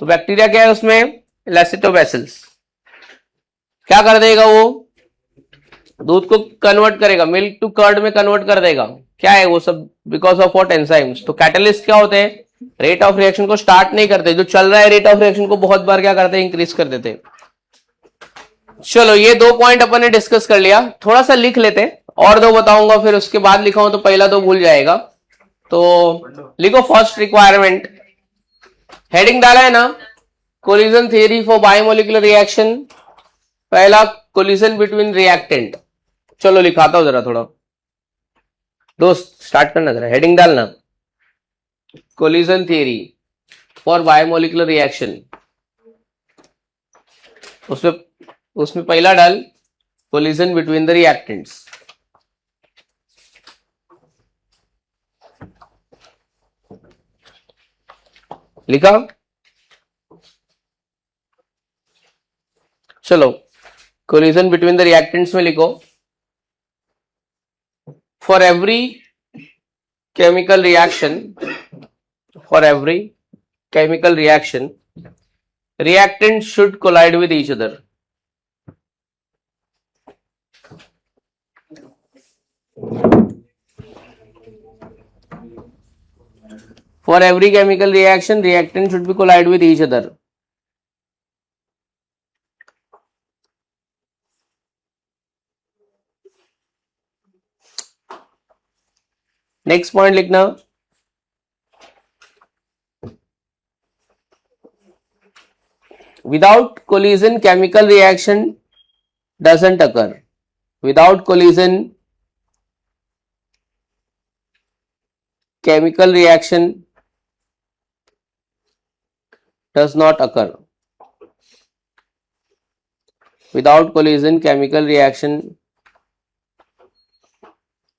तो बैक्टीरिया क्या है उसमें? लैसिटोबैसिलस। क्या कर देगा वो? दूध को कन्वर्ट करेगा, मिल्क टू कर्ड में कन्वर्ट कर देगा। क्या है वो सब? Because of what? एंजाइम्स। तो कैटलिस्ट क्या होते हैं? रेट ऑफ रिएक्शन को स्टार्ट नहीं करते, जो चल रहा है रेट ऑफ रिएक्शन को बहुत बार क्या करते हैं? इंक्रीज कर देते हैं। चलो, ये 2 पॉइंट अपन ने डिस्कस कर लिया। थोड़ा सा लिख लेते, और 2 बताऊंगा, फिर उसके बाद लिखा तो पहला 2 भूल जाएगा। तो लिखो फर्स्ट रिक्वायरमेंट। हेडिंग डाला है ना, collision theory for biomolecular reaction. पहला, कोलिजन बिटवीन रिएक्टेंट। चलो लिखाता हूं जरा, थोड़ा दोस्त स्टार्ट करना, जरा हेडिंग डालना, collision theory for biomolecular reaction. उसमें पहला डाल, कोलिजन बिटवीन द रिएक्टेंट्स। लिखा? चलो, कोलिजन बिटवीन द रिएक्टेंट्स में लिखो, for every chemical reaction reactants should collide with each other. For every chemical reaction, reactants should be collide with each other. Next point लिखना, without collision chemical reaction doesn't occur. Without collision chemical reaction does not occur. Without collision chemical reaction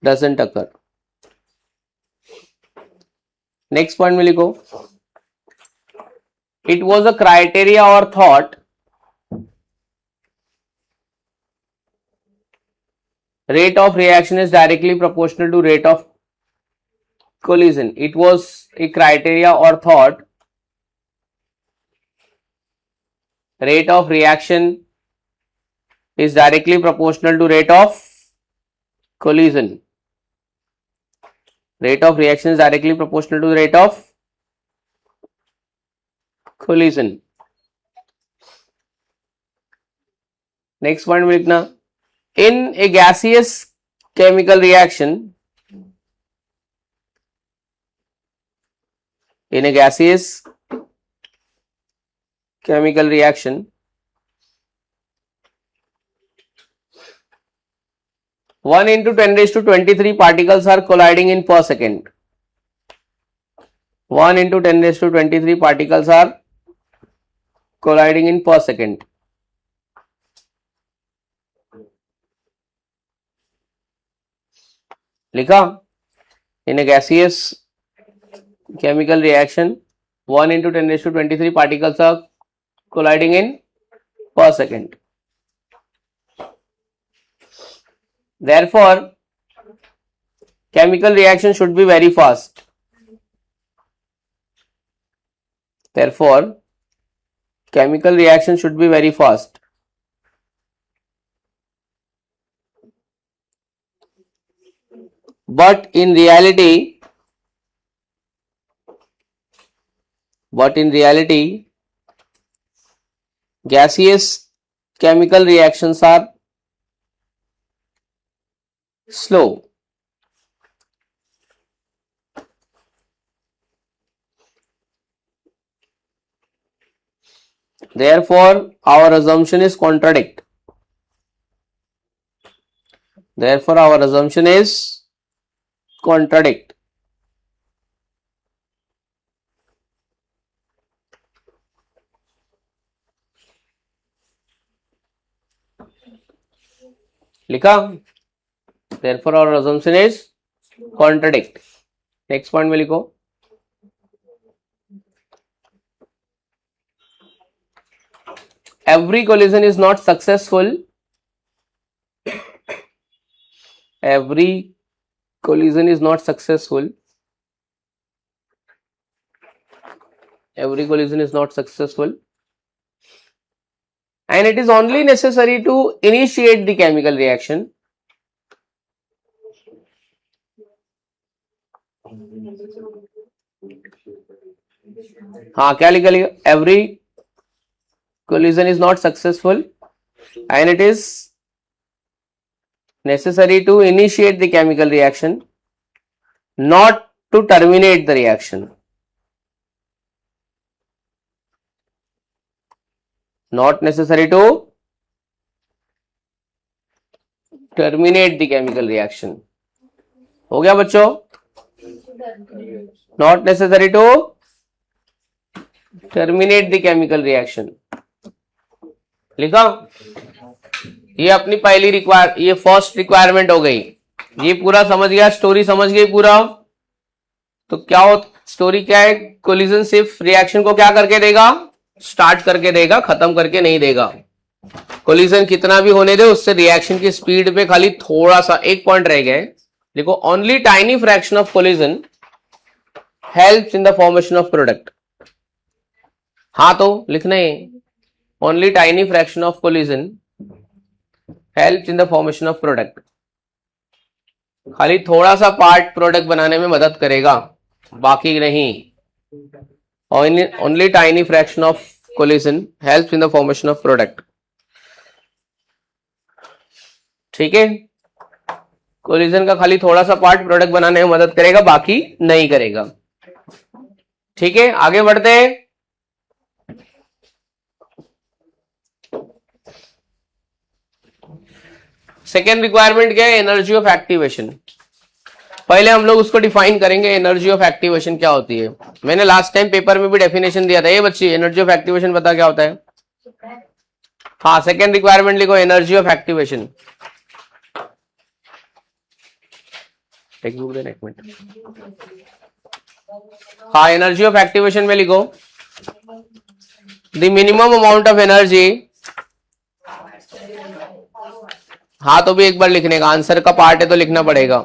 doesn't occur. Next point में लिखो, it was a criteria or thought rate of reaction is directly proportional to rate of collision. It was a criteria or thought rate of reaction is directly proportional to rate of collision. Rate of reaction is directly proportional to the rate of collision. Next point में लिखना, in a gaseous chemical reaction, in a gaseous chemical reaction, 1 into 10 raised to 23 particles are colliding in per second. 1 into 10 raised to 23 particles are colliding in per second. लिखा? In a gaseous chemical reaction, 1 into 10 raised to 23 particles are colliding in per second. Therefore, chemical reaction should be very fast. Therefore, chemical reaction should be very fast. But in reality, gaseous chemical reactions are slow. Therefore, our assumption is contradict. Therefore, our assumption is contradict. लिखा? Therefore, our assumption is contradict. Next point में लिखो. Every collision is not successful. Every collision is not successful. Every collision is not successful. And it is only necessary to initiate the chemical reaction. हाँ क्या लिखा लिखा? Every collision is not successful and it is necessary to initiate the chemical reaction, not to terminate the reaction. Not necessary to terminate the chemical reaction. हो गया बच्चों? Not necessary to terminate the chemical reaction. लिखा? ये अपनी पहली ये first requirement हो गई. ये पूरा समझ गया, स्टोरी समझ गई पूरा. तो क्या हो, स्टोरी क्या है? कोलिजन सिर्फ रिएक्शन को क्या करके देगा? स्टार्ट करके देगा, खत्म करके नहीं देगा. कोलिजन कितना भी होने दे, उससे रिएक्शन की स्पीड पे खाली थोड़ा सा एक पॉइंट रह गया. देखो, only tiny fraction of collision helps in the formation of product. हाँ तो लिखना है, only tiny fraction of collision helps in the formation of product. खाली थोड़ा सा पार्ट प्रोडक्ट बनाने में मदद करेगा, बाकी नहीं. Only tiny fraction of collision helps in the formation of product. ठीक है, कोलिजन का खाली थोड़ा सा पार्ट प्रोडक्ट बनाने में मदद करेगा, बाकी नहीं करेगा. ठीक है, आगे बढ़ते हैं. सेकेंड रिक्वायरमेंट क्या है? Energy of activation. पहले हम लोग उसको डिफाइन करेंगे. एनर्जी ऑफ एक्टिवेशन क्या होती है? मैंने लास्ट टाइम पेपर में भी डेफिनेशन दिया था. ये बच्ची, एनर्जी ऑफ एक्टिवेशन पता क्या होता है? हाँ, सेकेंड रिक्वायरमेंट लिखो, एनर्जी ऑफ एक्टिवेशन. एक मिनट. हाँ, एनर्जी ऑफ एक्टिवेशन में लिखो the minimum amount of energy. हाँ तो भी एक बार लिखने का, आंसर का पार्ट है तो लिखना पड़ेगा.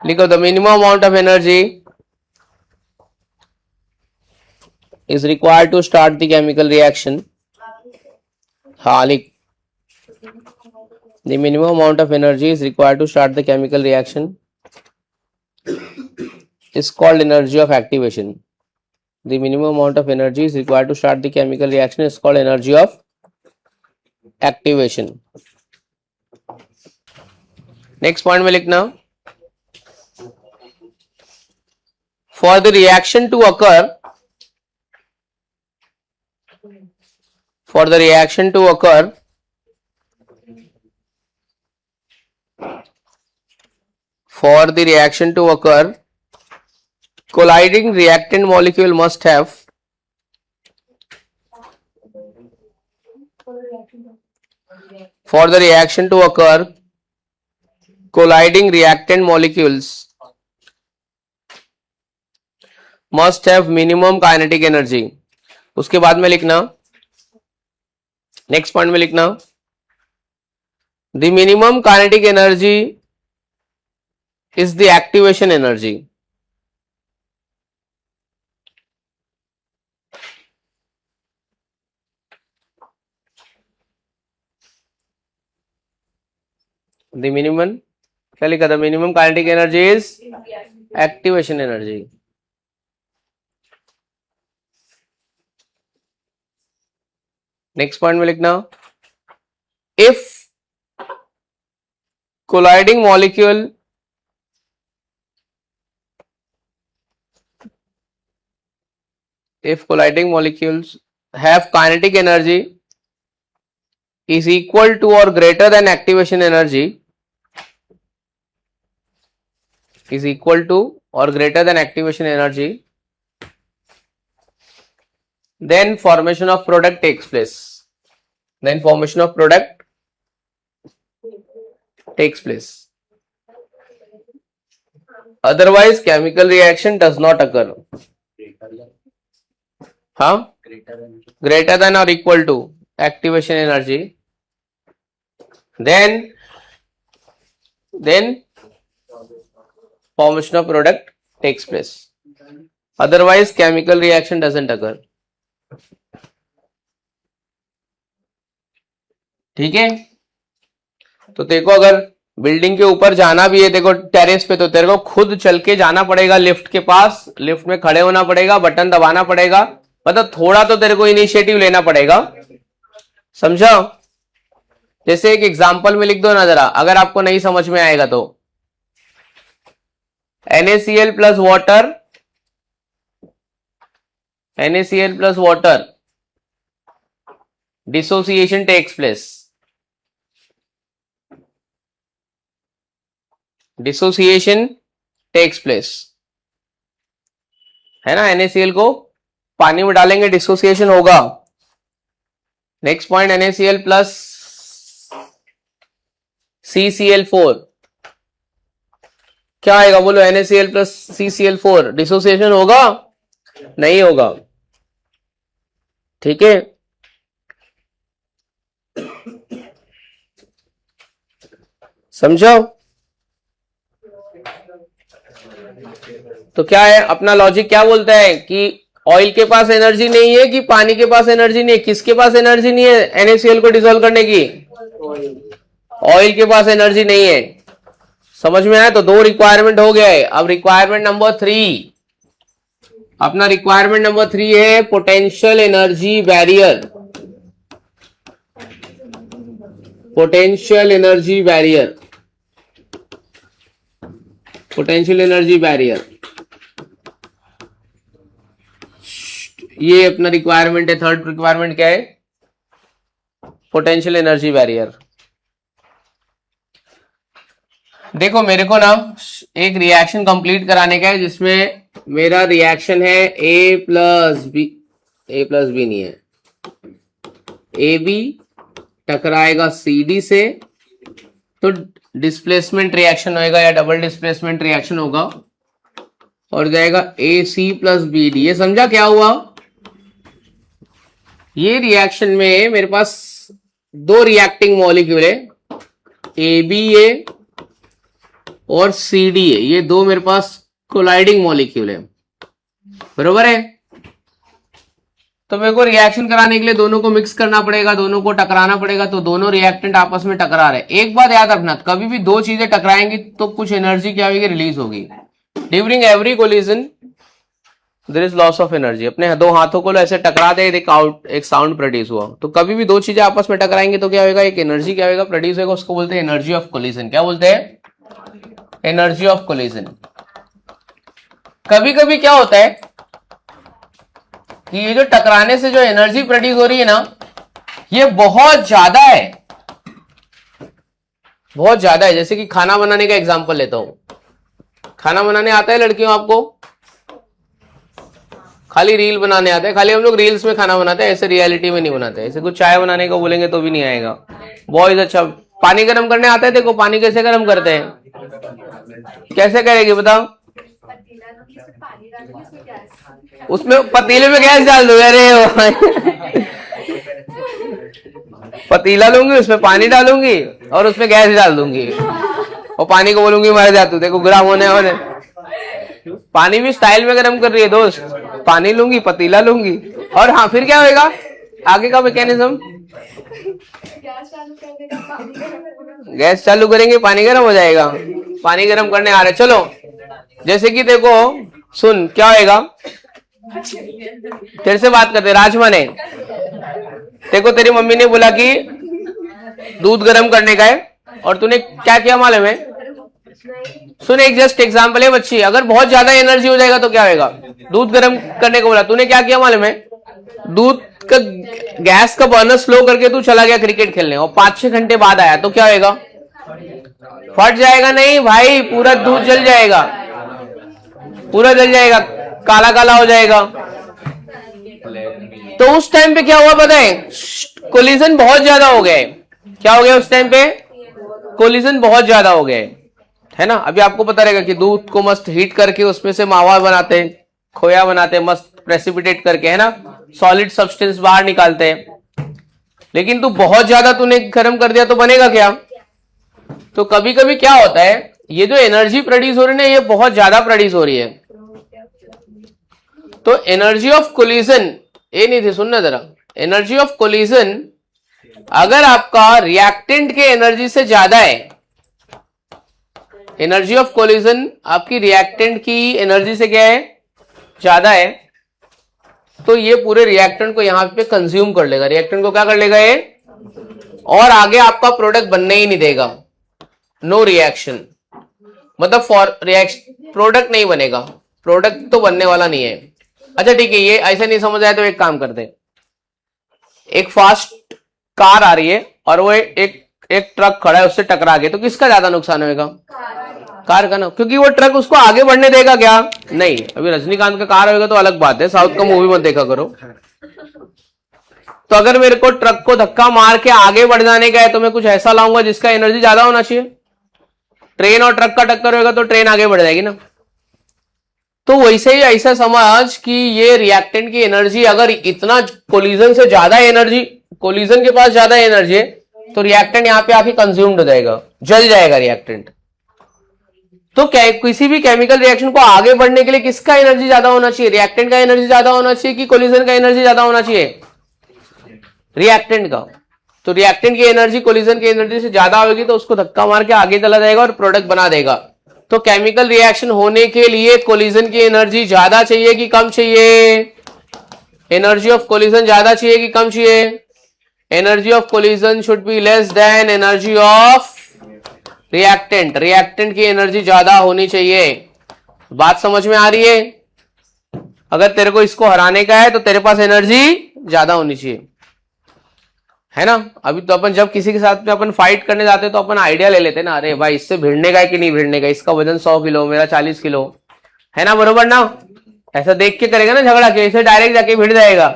लिखो, the minimum amount of energy is required to start the chemical reaction. हाँ लिख, the minimum amount of energy is required to start the chemical reaction is called energy of activation. The minimum amount of energy is required to start the chemical reaction is called energy of activation. Next point में लिखना, for the reaction to occur, for the reaction to occur, for the reaction to occur, colliding reactant molecule must have for the reaction to occur, colliding reactant molecules must have minimum kinetic energy. उसके बाद में लिखना, next point में लिखना, the minimum kinetic energy is the activation energy. The minimum, क्या लिखा था? Minimum kinetic energy is activation energy. Next point में लिखना, if colliding molecule if colliding molecules have kinetic energy is equal to or greater than activation energy is equal to or greater than activation energy, then formation of product takes place. Then formation of product takes place. Otherwise, chemical reaction does not occur. Huh? Greater than or equal to activation energy. Then formation of product takes place. Otherwise, chemical reaction doesn't occur. ठीक है, तो देखो अगर building के ऊपर जाना भी है, देखो टेरेस पे, तो तेरे को खुद चल के जाना पड़ेगा लिफ्ट के पास, लिफ्ट में खड़े होना पड़ेगा, बटन दबाना पड़ेगा, मतलब थोड़ा तो तेरे को इनिशिएटिव लेना पड़ेगा, समझा? जैसे एक एग्जांपल में लिख दो ना जरा, अगर आपको नहीं समझ में आएगा तो NaCl plus water, NaCl plus water, dissociation takes place, dissociation takes place, है ना? NaCl को पानी में डालेंगे, डिसोसिएशन होगा. Next point, NaCl plus CCl4, क्या आएगा बोलो? NaCl प्लस CCl4, डिसोसिएशन होगा? नहीं होगा. ठीक है, समझो? तो क्या है अपना लॉजिक, क्या बोलता है कि ऑयल के पास एनर्जी नहीं है कि पानी के पास एनर्जी नहीं है? किसके पास एनर्जी नहीं है NaCl को डिसॉल्व करने की? ऑयल के पास एनर्जी नहीं है. समझ में आया? तो दो रिक्वायरमेंट हो गया है. अब रिक्वायरमेंट नंबर 3, अपना रिक्वायरमेंट नंबर 3 है potential energy barrier. Potential energy barrier, potential energy barrier, ये अपना रिक्वायरमेंट है. थर्ड रिक्वायरमेंट क्या है? Potential energy barrier. देखो मेरे को ना एक रिएक्शन कंप्लीट कराने का है जिसमें मेरा रिएक्शन है A प्लस बी नहीं है, AB टकराएगा CD से, तो डिस्प्लेसमेंट रिएक्शन होएगा या डबल डिस्प्लेसमेंट रिएक्शन होगा, और जाएगा AC प्लस BD. ये समझा क्या हुआ? ये रिएक्शन में मेरे पास दो रिएक्टिंग मॉलिक्यूल है, ABA और CDA, ये दो मेरे पास कोलाइडिंग मॉलिक्यूल है, बरोबर है? तो मेरे को रिएक्शन कराने के लिए दोनों को मिक्स करना पड़ेगा, दोनों को टकराना पड़ेगा, तो दोनों रिएक्टेंट आपस में टकरा रहे. एक बात याद रखना, कभी भी दो चीजें टकराएंगी तो कुछ एनर्जी क्या होगी? रिलीज होगी. During every collision there is loss of energy. अपने दो हाथों को ऐसे टकरा दे, एक साउंड प्रोड्यूस हुआ, तो कभी भी दो चीजें आपस में टकराएंगे तो क्या होगा? एक एनर्जी क्या होगा? प्रोड्यूस होगा. उसको बोलते हैं एनर्जी ऑफ कोलिजन. क्या बोलते हैं? Energy of collision. कभी कभी क्या होता है कि ये जो टकराने से जो एनर्जी प्रोड्यूस हो रही है ना, ये बहुत ज्यादा है, बहुत ज्यादा है. जैसे कि खाना बनाने का एग्जांपल लेता हूं. खाना बनाने आता है लड़कियों आपको? खाली रील बनाने आता है, खाली हम लोग रील्स में खाना बनाते हैं, ऐसे रियलिटी में नहीं बनाते. ऐसे कुछ चाय बनाने को बोलेंगे तो भी नहीं आएगा. बॉयज अच्छा पानी गर्म करने आता है? देखो पानी कैसे गर्म करते हैं, कैसे करेगी बताओ? उसमें पतीले में गैस डाल दो. अरे पतीला लूंगी, उसमें पानी डालूंगी और उसमें गैस डाल दूंगी और पानी को बोलूंगी मर जा तू, देखो गर्म होने वाले. पानी भी स्टाइल में गर्म कर रही है दोस्त. पानी लूंगी, पतीला लूंगी, और हाँ फिर क्या होगा आगे का मैकेनिज्म? गैस चालू करेंगे, पानी गर्म हो जाएगा. पानी गर्म करने आ रहे. चलो जैसे कि देखो सुन क्या होएगा, तेरे से बात करते. राजमा ने देखो तेरी मम्मी ने बोला कि दूध गर्म करने का है और तूने क्या किया मालूम है? सुन, एक जस्ट एग्जांपल है बच्ची, अगर बहुत ज्यादा एनर्जी हो जाएगा तो क्या होगा? दूध गर्म करने को बोला, तूने क्या किया मालूम है? दूध का गैस का बर्नर स्लो करके तू चला गया क्रिकेट खेलने और 5-6 घंटे बाद आया तो क्या होगा? फट जाएगा नहीं भाई, पूरा दूध जल जाएगा, पूरा जल जाएगा, काला काला हो जाएगा। तो उस टाइम पे क्या हुआ पता है? कोलिजन बहुत ज्यादा हो गए। क्या हो गया उस टाइम पे? कोलिजन बहुत ज्यादा हो गए, है ना। अभी आपको पता रहेगा कि दूध को मस्त हीट करके उसमें से मावा बनाते हैं, खोया बनाते हैं, मस्त प्रेसिपिटेट करके, है ना, सॉलिड सब्सटेंस बाहर निकालते हैं। लेकिन तू बहुत ज्यादा तूने गर्म कर दिया तो बनेगा क्या? तो कभी कभी क्या होता है, ये जो एनर्जी प्रोड्यूस हो रही है ना, ये बहुत ज्यादा प्रोड्यूस हो रही है। तो एनर्जी ऑफ कोलिजन, ये नहीं थी, सुनना जरा, एनर्जी ऑफ कोलिजन अगर आपका रिएक्टेंट के एनर्जी से ज्यादा है, एनर्जी ऑफ कोलिजन आपकी रिएक्टेंट की एनर्जी से क्या है? ज्यादा है, तो ये पूरे रिएक्टेंट को यहां पे कंज्यूम कर लेगा। रिएक्टेंट को क्या कर लेगा ये? और आगे आपका प्रोडक्ट बनने ही नहीं देगा। नो रिएक्शन, मतलब फॉर रिएक्शन प्रोडक्ट नहीं बनेगा, प्रोडक्ट तो बनने वाला नहीं है। अच्छा ठीक है, ये ऐसे नहीं समझ आया तो एक काम करते, एक फास्ट कार आ रही है और वो एक ट्रक खड़ा है, उससे टकरा गया, तो किसका ज्यादा नुकसान होगा? कार का ना, क्योंकि वो ट्रक उसको आगे बढ़ने देगा क्या? नहीं। अभी रजनीकांत का कार होगा तो अलग बात है, साउथ का मूवी मत देखा करो। तो अगर मेरे को ट्रक को धक्का मार के आगे बढ़ जाने का है तो मैं कुछ ऐसा लाऊंगा जिसका एनर्जी ज्यादा होना चाहिए। ट्रेन और ट्रक का टक्कर होगा तो ट्रेन आगे बढ़ जाएगी ना। तो वैसे ही ऐसा समझ कि ये रिएक्टेंट की एनर्जी अगर इतना कोलिजन से ज्यादा एनर्जी, कोलिजन के पास ज्यादा एनर्जी है, तो रिएक्टेंट यहां पे आके कंज्यूम्ड हो जाएगा, जल जाएगा रिएक्टेंट। तो किसी भी केमिकल रिएक्शन को आगे बढ़ने के लिए किसका एनर्जी ज्यादा होना चाहिए? रिएक्टेंट का एनर्जी ज्यादा होना चाहिए कि कोलिजन का एनर्जी ज्यादा होना चाहिए? रिएक्टेंट का। तो रिएक्टेंट की एनर्जी कोलिजन की एनर्जी से ज्यादा होगी तो उसको धक्का मार के आगे चला जाएगा और प्रोडक्ट बना देगा। तो केमिकल रिएक्शन होने के लिए कोलिजन की एनर्जी ज्यादा चाहिए कि कम चाहिए? एनर्जी ऑफ कोलिजन ज्यादा चाहिए कि कम चाहिए? Energy of collision should be less than energy of reactant. Reactant की एनर्जी ज्यादा होनी चाहिए। बात समझ में आ रही है? अगर तेरे को इसको हराने का है तो तेरे पास एनर्जी ज्यादा होनी चाहिए, है ना। अभी तो अपन जब किसी के साथ में अपन फाइट करने जाते हैं तो अपन आइडिया ले लेते हैं ना, अरे भाई इससे भिड़ने का है कि नहीं भिड़ने का, इसका वजन 100 किलो, मेरा 40 किलो, है ना, बरोबर ना। ऐसा देख के करेगा ना झगड़ा, के इसे डायरेक्ट जाके भिड़ जाएगा,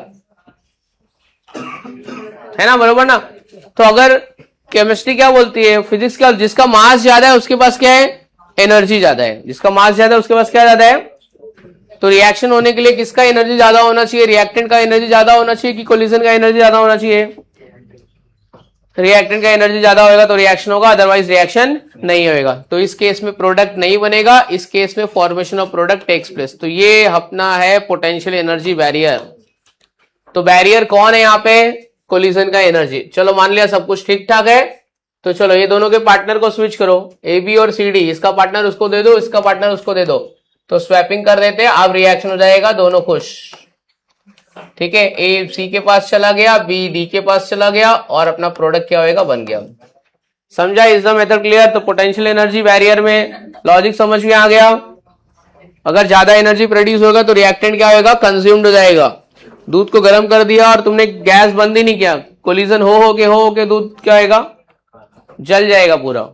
है ना, बरोबर ना। तो अगर केमिस्ट्री क्या बोलती है, फिजिक्स क्या, जिसका मास ज्यादा है उसके पास क्या है? एनर्जी ज्यादा है। जिसका मास ज्यादा है उसके पास क्या ज्यादा है? तो रिएक्शन होने के लिए किसका एनर्जी ज्यादा होना चाहिए? रिएक्टेंट का एनर्जी ज्यादा होना चाहिए कि कोलिजन का एनर्जी ज्यादा होना चाहिए? रिएक्टेंट का एनर्जी ज्यादा होगा तो रिएक्शन होगा, अदरवाइज रिएक्शन नहीं होगा। तो इस केस में प्रोडक्ट नहीं बनेगा, इस केस में formation of product takes place. तो ये अपना है पोटेंशियल एनर्जी बैरियर। तो बैरियर कौन है यहाँ पे? कोलिजन का एनर्जी। चलो मान लिया सब कुछ ठीक ठाक है, तो चलो ये दोनों के पार्टनर को स्विच करो, ए बी और सी डी, इसका पार्टनर उसको दे दो, इसका पार्टनर उसको दे दो, तो स्वैपिंग कर देते हैं। अब रिएक्शन हो जाएगा, दोनों खुश, ठीक है। ए सी के पास चला गया, बी डी के पास चला गया और अपना प्रोडक्ट क्या होएगा? बन गया। समझा? Is the method clear? तो पोटेंशियल एनर्जी बैरियर में लॉजिक समझ में आ गया। अगर ज्यादा एनर्जी प्रोड्यूस होगा तो रिएक्टेंट क्या होगा? कंज्यूम्ड हो जाएगा। दूध को गर्म कर दिया और तुमने गैस बंद ही नहीं किया, कोलिजन हो के दूध क्या होगा? जल जाएगा पूरा।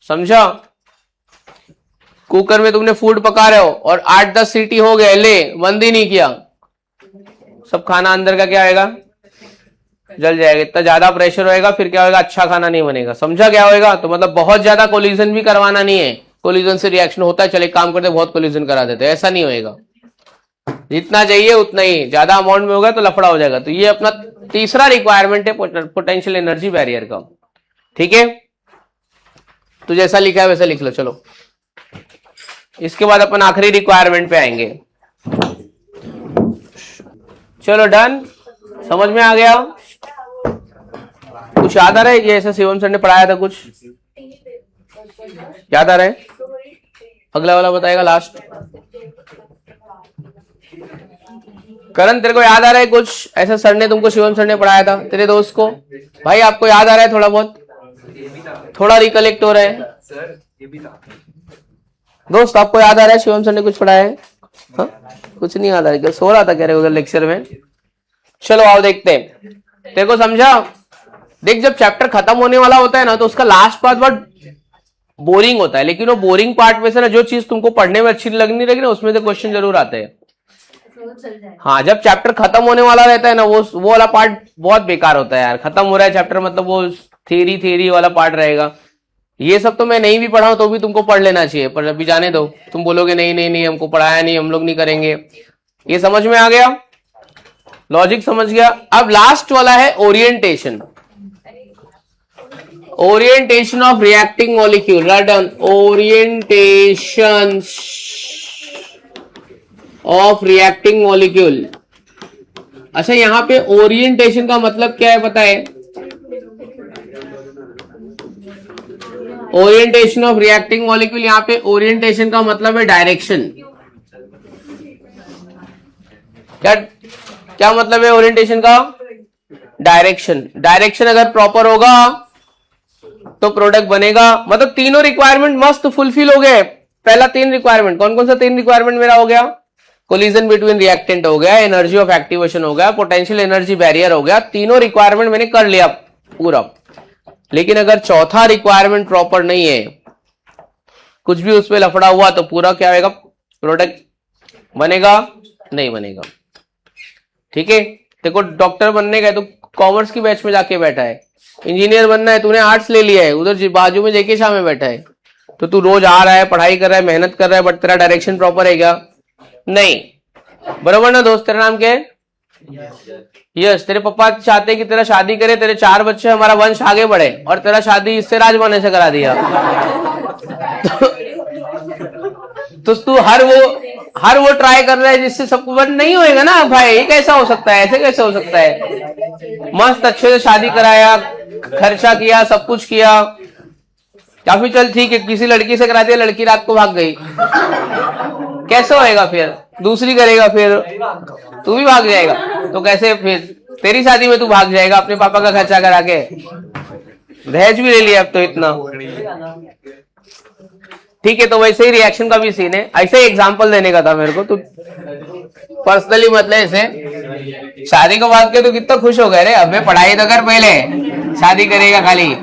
समझा? कुकर में तुमने फूड पका रहे हो और 8-10 सीटी हो गए, ले बंद ही नहीं किया, सब खाना अंदर का क्या होगा? जल जाएगा। इतना ज्यादा प्रेशर होएगा फिर क्या होगा? अच्छा खाना नहीं बनेगा। समझा क्या होएगा? तो मतलब बहुत ज्यादा कोलिजन भी करवाना नहीं है, कोलिजन से रिएक्शन होता है, चले काम करते बहुत कोलिजन करा देते, ऐसा नहीं होएगा। जितना चाहिए उतना ही, ज्यादा अमाउंट में होगा तो लफड़ा हो जाएगा। तो ये अपना तीसरा रिक्वायरमेंट है पोटेंशियल एनर्जी बैरियर का, ठीक है। तो जैसा लिखा है वैसा लिख लो। चलो इसके बाद अपन आखिरी रिक्वायरमेंट पे आएंगे। चलो डन, समझ में आ गया? कुछ याद आ रहा है? ये ऐसा शिवम सर ने पढ़ाया था, कुछ याद आ रहा है? अगला वाला बताएगा लास्ट। करण तेरे को याद आ रहा है कुछ ऐसा सर ने तुमको, शिवम सर ने पढ़ाया था तेरे दोस्त को? भाई आपको याद आ रहा है थोड़ा बहुत? थोड़ा रिकलेक्ट हो रहा है सर ये भी था दोस्त? आपको याद आ रहा है शिवम सर ने कुछ पढ़ाया है? हाँ? कुछ नहीं याद आ रहा, सो रहा था कह रहे उधर लेक्चर में। चलो आओ देखते हैं। देखो समझा? देख, जब चैप्टर खत्म होने वाला होता है ना तो उसका लास्ट पार्ट बहुत बोरिंग होता है, लेकिन वो बोरिंग पार्ट में से ना जो चीज तुमको पढ़ने में अच्छी लगनी लगी ना उसमें से क्वेश्चन जरूर आते हैं। हाँ, जब चैप्टर खत्म होने वाला रहता है ना वो वाला पार्ट बहुत बेकार होता है यार। खत्म हो रहा है चैप्टर मतलब वो थ्योरी वाला पार्ट रहेगा। ये सब तो मैं नहीं भी पढ़ाऊं तो भी तुमको पढ़ लेना चाहिए, पर अभी जाने दो। तुम बोलोगे नहीं नहीं नहीं हमको पढ़ाया नहीं, हम लोग नहीं करेंगे। ये समझ में आ गया? लॉजिक समझ गया? अब लास्ट वाला है orientation. Orientation of reacting molecule. Write down, orientation of reacting molecule. अच्छा, यहां पे ओरिएंटेशन का मतलब क्या है पता है? ओरिएंटेशन ऑफ रिएक्टिंग मॉलिक्यूल, यहां पे ओरिएंटेशन का मतलब है डायरेक्शन। क्या मतलब है ओरिएंटेशन का? डायरेक्शन। डायरेक्शन अगर प्रॉपर होगा तो प्रोडक्ट बनेगा। मतलब तीनों रिक्वायरमेंट मस्त फुलफिल हो गए। पहला 3 रिक्वायरमेंट कौन कौन सा? 3 रिक्वायरमेंट मेरा हो गया। कोलिजन बिटवीन रिएक्टेंट हो गया, एनर्जी ऑफ एक्टिवेशन हो गया, पोटेंशियल एनर्जी बैरियर हो गया। तीनों रिक्वायरमेंट मैंने कर लिया पूरा। लेकिन अगर चौथा रिक्वायरमेंट प्रॉपर नहीं है, कुछ भी उसमें लफड़ा हुआ तो पूरा क्या होगा? प्रोडक्ट बनेगा नहीं बनेगा। ठीक है? देखो, डॉक्टर बनने का तो कॉमर्स की बैच में जाके बैठा है, इंजीनियर बनना है तूने आर्ट्स ले लिया है, उधर बाजू में जेके शाह में बैठा है, तो तू रोज आ रहा है, पढ़ाई कर रहा है, मेहनत कर रहा है, बट तेरा डायरेक्शन प्रॉपर है क्या? नहीं। बरोबर ना दोस्त? तेरा नाम क्या है? यस। तेरे पापा चाहते कि तेरा शादी करे, तेरे 4 बच्चे, हमारा वंश आगे बढ़े, और तेरा शादी इससे राजमाने से करा दिया। तो तू हर वो ट्राई कर रहा है जिससे सबको बंद नहीं होएगा ना भाई। ये कैसा हो सकता है? ऐसे कैसे हो सकता है? मस्त अच्छे से शादी कराया, खर्चा किया, सब कुछ किया, या फिर चल ठीक है किसी लड़की से करा दिया, लड़की रात को भाग गई, कैसे होएगा? फिर दूसरी करेगा, फिर तू भी भाग जाएगा। तो कैसे फिर तेरी शादी में तू भाग जाएगा अपने पापा का खर्चा करा के? दहेज भी ले लिया अब तो इतना। ठीक है, तो वैसे ही रिएक्शन का भी सीन है। ऐसे ही एग्जांपल देने का था मेरे को, तो पर्सनली मतलब ऐसे शादी को बात के तो कितना खुश हो गए रे। अबे पढ़ाई तो कर पहले, शादी करेगा खाली?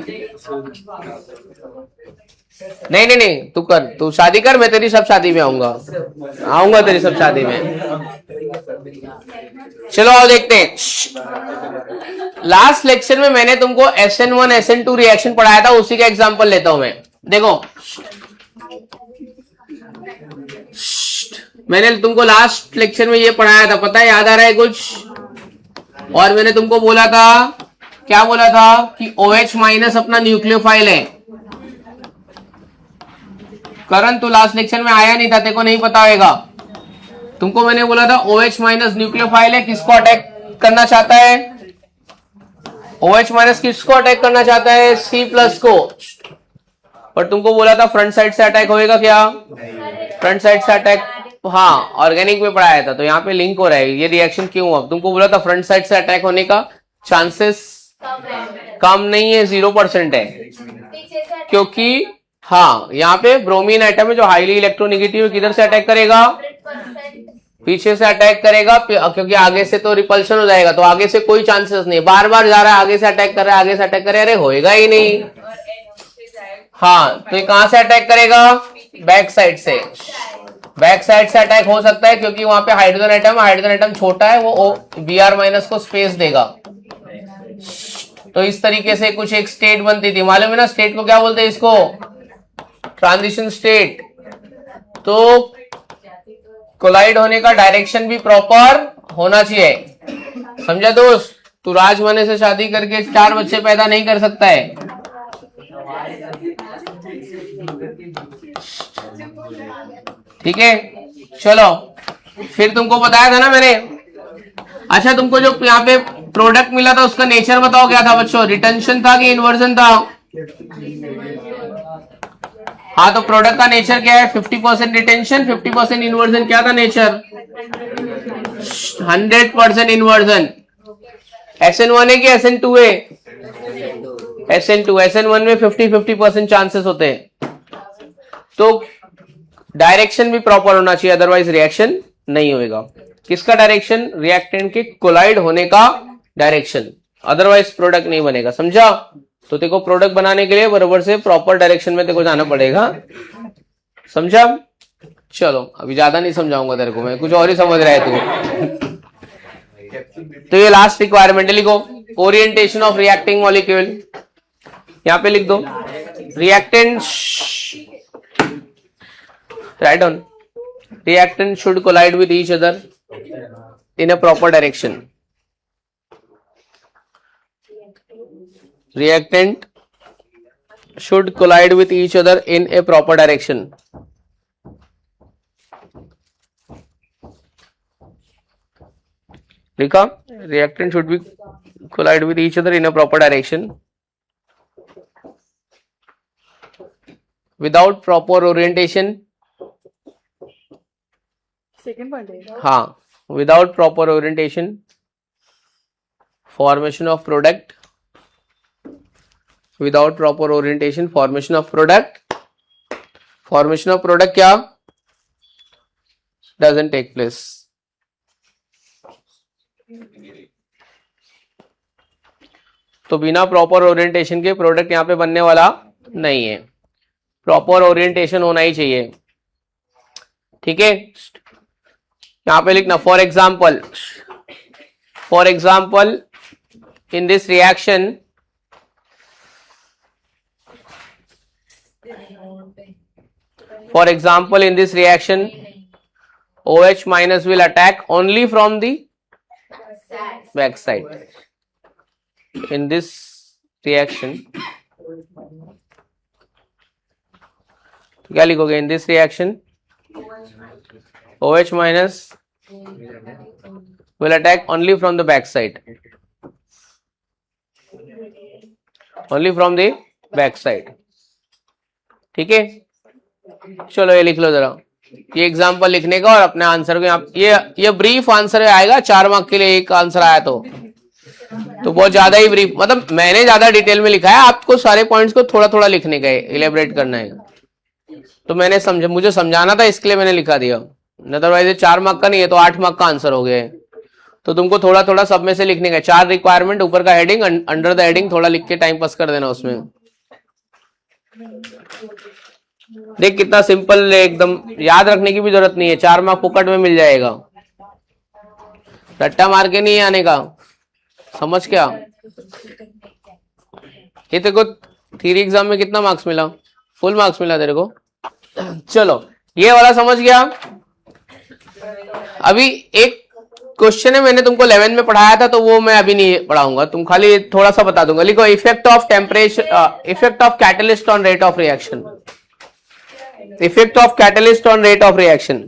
नहीं नहीं नहीं, तू कर, तू शादी कर, मैं तेरी सब शादी में आऊंगा तेरी सब शादी में। चलो आओ देखते हैं। लास्ट लेक्चर में मैंने तुमको SN1 SN2 रिएक्शन पढ़ाया था, उसी का एग्जांपल लेता हूं मैं। देखो, मैंने तुमको लास्ट लेक्चर में ये पढ़ाया था, पता है? याद आ रहा है कुछ? और मैंने तुमको बोला था, क्या बोला था? कि OH माइनस अपना न्यूक्लियोफाइल है। करण, तू लास्ट लेक्चर में आया नहीं था, तेको नहीं पता होगा। तुमको मैंने बोला था OH माइनस न्यूक्लियोफाइल है, किसको अटैक करना चाहता है? OH माइनस किसको अटैक करना चाहता है? C+ को। पर तुमको बोला था फ्रंट साइड से अटैक होएगा क्या? फ्रंट साइड से अटैक, हाँ, ऑर्गेनिक में पढ़ाया था, तो यहाँ पे लिंक हो रहा है। ये रिएक्शन क्यों हुआ? तुमको बोला था फ्रंट साइड से अटैक होने का चांसेस कम नहीं है, 0% है, क्योंकि हाँ, यहाँ पे ब्रोमीन एटम है जो हाईली इलेक्ट्रोनेगेटिव है, किधर से अटैक करेगा? पीछे से अटैक करेगा, क्योंकि आगे से तो रिपल्शन हो जाएगा, तो आगे से कोई चांसेस नहीं। बार बार जा रहा है, आगे से अटैक कर रहा है, आगे से अटैक कर रहा है, अरे होएगा ही नहीं। हाँ, तो ये कहां से अटैक करेगा? बैक साइड से। बैक साइड से अटैक हो सकता है क्योंकि वहां पे हाइड्रोजन एटम छोटा है, वो Br- को स्पेस देगा। तो इस तरीके से कुछ एक स्टेट बनती थी, मालूम है ना? स्टेट को क्या बोलते हैं? इसको ट्रांजिशन स्टेट। तो कोलाइड होने का डायरेक्शन भी प्रॉपर होना चाहिए, समझा दोस्त? तू राजमाने से शादी करके 4 बच्चे पैदा नहीं कर सकता है। ठीक है, चलो फिर तुमको बताया था ना मैंने। अच्छा, तुमको जो यहाँ पे प्रोडक्ट मिला था उसका नेचर बताओ क्या था बच्चों? रिटेंशन था कि इन्वर्जन था? हाँ, तो प्रोडक्ट का नेचर क्या है? 50% रिटेंशन, 50% इन्वर्जन। क्या था नेचर? 100% इन्वर्जन। SN1 है कि SN2 है? SN2, SN1 में 50-50% चांसेस होते हैं, तो डायरेक्शन भी प्रॉपर होना चाहिए, अदरवाइज रिएक्शन नहीं होएगा। किसका डायरेक्शन? रिएक्टेंट के कोलाइड होने का डायरेक्शन, अदरवाइज प्रोडक्ट नहीं बनेगा। समझा? तो तेरे को प्रोडक्ट बनाने के लिए बराबर से प्रॉपर डायरेक्शन में तेरे को जाना पड़ेगा। समझा? चलो अभी ज्यादा नहीं समझाऊंगा तेरे को मैं, कुछ और ही समझ रहा है तू। तो ये लास्ट रिक्वायरमेंट है, लिखो ओरिएंटेशन ऑफ रिएक्टिंग मॉलिक्यूल, यहां पे लिख दो reactant, write down, reactant should collide with each other in a proper direction. Reactant should collide with each other in a proper direction. लिखा? Reactant should be collide with each other in a proper direction. Without proper orientation, second point है। हाँ, without proper orientation, formation of product, without proper orientation, formation of product, formation of product क्या doesn't take place. तो बिना proper orientation के product यहां पे बनने वाला नहीं है, प्रॉपर ओरिएंटेशन होना ही चाहिए। ठीक है, यहां पे लिखना for example in this reaction OH minus will attack only from the back side. In this reaction, क्या लिखोगे? In this reaction OH minus will attack only from the back side. Only from the back side. ठीक है, चलो ये लिख लो जरा, ये example लिखने का और अपने आंसर को यहाँ, ये ब्रीफ आंसर आएगा 4 मार्क के लिए। एक आंसर आया तो बहुत ज्यादा ही ब्रीफ, मतलब मैंने ज्यादा डिटेल में लिखा है, आपको सारे पॉइंट्स को थोड़ा थोड़ा लिखने का है, इलेबरेट करना है। तो मैंने मुझे समझाना था, इसके लिए मैंने लिखा दिया, अदरवाइज ये 4 मार्क का नहीं है तो 8 मार्क का आंसर हो गया। तो तुमको थोड़ा थोड़ा सब में से लिखने का, 4 रिक्वायरमेंट, ऊपर का हेडिंग, अंडर द हेडिंग थोड़ा लिख के टाइम पास कर देना उसमें। देख कितना सिंपल है, एकदम याद रखने की भी जरूरत नहीं है, 4 मार्क फुकट में मिल जाएगा, रट्टा मार के नहीं आने का। समझ क्या? ये तेरे को थ्योरी एग्जाम में कितना मार्क्स मिला? फुल मार्क्स मिला तेरे को। चलो ये वाला समझ गया। अभी एक क्वेश्चन है, मैंने तुमको 11 में पढ़ाया था, तो वो मैं अभी नहीं पढ़ाऊंगा, तुम खाली थोड़ा सा बता दूंगा। लिखो effect of temperature, effect of catalyst on rate of reaction, effect of catalyst on rate of reaction.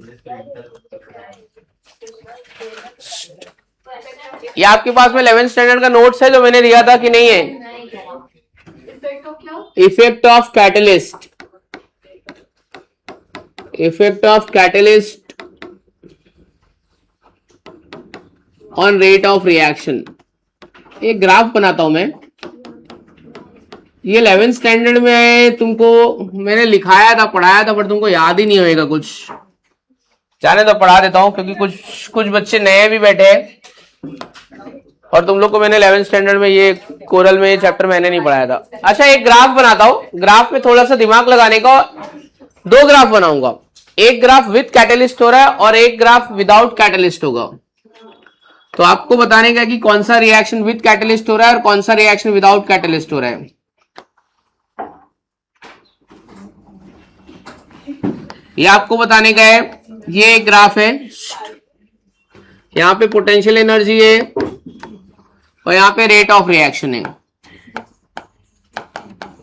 ये आपके पास में 11th स्टैंडर्ड का नोट्स है जो मैंने दिया था कि नहीं है? Effect of catalyst, effect of catalyst on rate of reaction. एक ग्राफ बनाता हूं मैं, ये 11th स्टैंडर्ड में तुमको मैंने लिखाया था, पढ़ाया था, पर तुमको याद ही नहीं होएगा कुछ। जाने तो पढ़ा देता हूं, क्योंकि कुछ बच्चे नए भी बैठे हैं और तुम लोग को मैंने 11th स्टैंडर्ड में ये कोरल में ये चैप्टर मैंने नहीं पढ़ाया था। अच्छा एक ग्राफ बनाता हूं, ग्राफ में थोड़ा सा दिमाग लगाने का, 2 ग्राफ बनाऊंगा, एक ग्राफ विद कैटलिस्ट हो रहा है और एक ग्राफ विदाउट कैटलिस्ट होगा। तो आपको बताने का कि कौन सा रिएक्शन विद कैटलिस्ट हो रहा है और कौन सा रिएक्शन विदाउट कैटलिस्ट हो रहा है। ये आपको बताने का है। ये एक ग्राफ है, यहां पे पोटेंशियल एनर्जी है और यहां पे रेट ऑफ रिएक्शन है।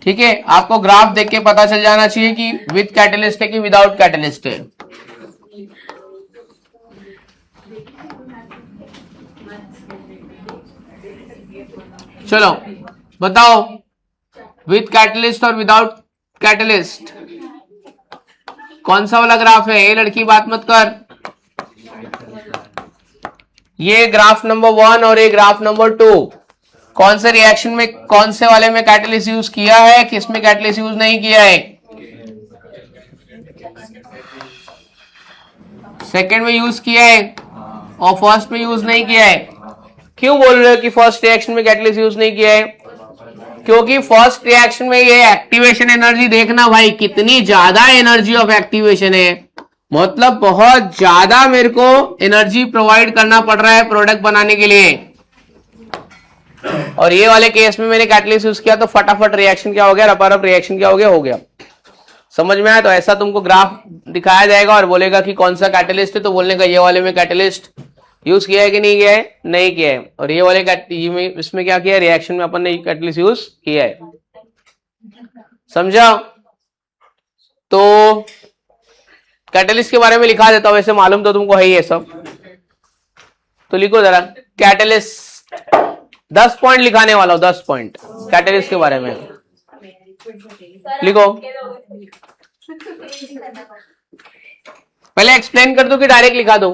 ठीक है, आपको ग्राफ देख के पता चल जाना चाहिए कि विद कैटलिस्ट है कि विदाउट कैटलिस्ट है। चलो बताओ, विद कैटलिस्ट और विदाउट कैटलिस्ट कौन सा वाला ग्राफ है? ये लड़की बात मत कर। ये ग्राफ नंबर 1 और ये ग्राफ नंबर 2 कौन से रिएक्शन में, कौन से वाले में कैटलिस्ट यूज किया है, किस में कैटलिस्ट यूज नहीं किया है? सेकेंड में यूज किया है और फर्स्ट में यूज नहीं किया है। क्यों बोल रहे हो कि फर्स्ट रिएक्शन में कैटलिस्ट यूज नहीं किया है? क्योंकि फर्स्ट रिएक्शन में ये एक्टिवेशन एनर्जी देखना भाई, कितनी ज्यादा एनर्जी ऑफ एक्टिवेशन है, मतलब बहुत ज्यादा मेरे को एनर्जी प्रोवाइड करना पड़ रहा है प्रोडक्ट बनाने के लिए। और ये वाले केस में मैंने कैटलिस्ट यूज किया तो फटाफट रिएक्शन क्या हो गया, रपारप रिएक्शन क्या हो गया। समझ में आया? तो ऐसा तुमको ग्राफ दिखाया जाएगा और बोलेगा कि कौन सा कैटलिस्ट है, तो बोलने का ये वाले में कैटलिस्ट यूज किया है कि नहीं किया है, नहीं किया है। और ये वाले इसमें क्या किया है, रिएक्शन में अपन ने कैटलिस्ट यूज किया है। समझा? तो कैटलिस्ट के बारे में लिखा देता हूं, वैसे मालूम तो तुमको है ही है सब। तो लिखो जरा कैटलिस्ट, 10 पॉइंट लिखाने वाला हूं, 10 पॉइंट कैटलिस्ट के बारे में लिखो। पहले एक्सप्लेन कर दो कि डायरेक्ट लिखा दो,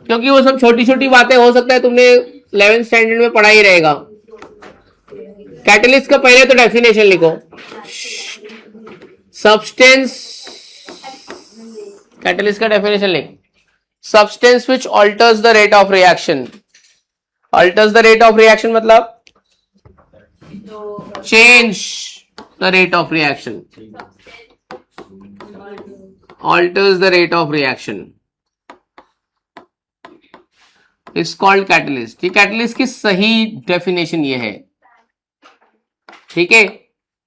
क्योंकि वो सब छोटी छोटी बातें हो सकता है तुमने 11th स्टैंडर्ड में पढ़ा ही रहेगा। कैटलिस्ट का पहले तो डेफिनेशन लिखो। सब्सटेंस, कैटलिस्ट का डेफिनेशन लिख, substance which alters the rate of reaction. Alters the rate of reaction मतलब change the rate of reaction, alters the rate of reaction is called catalyst। ये कैटलिस्ट की सही डेफिनेशन ये है, ठीक है।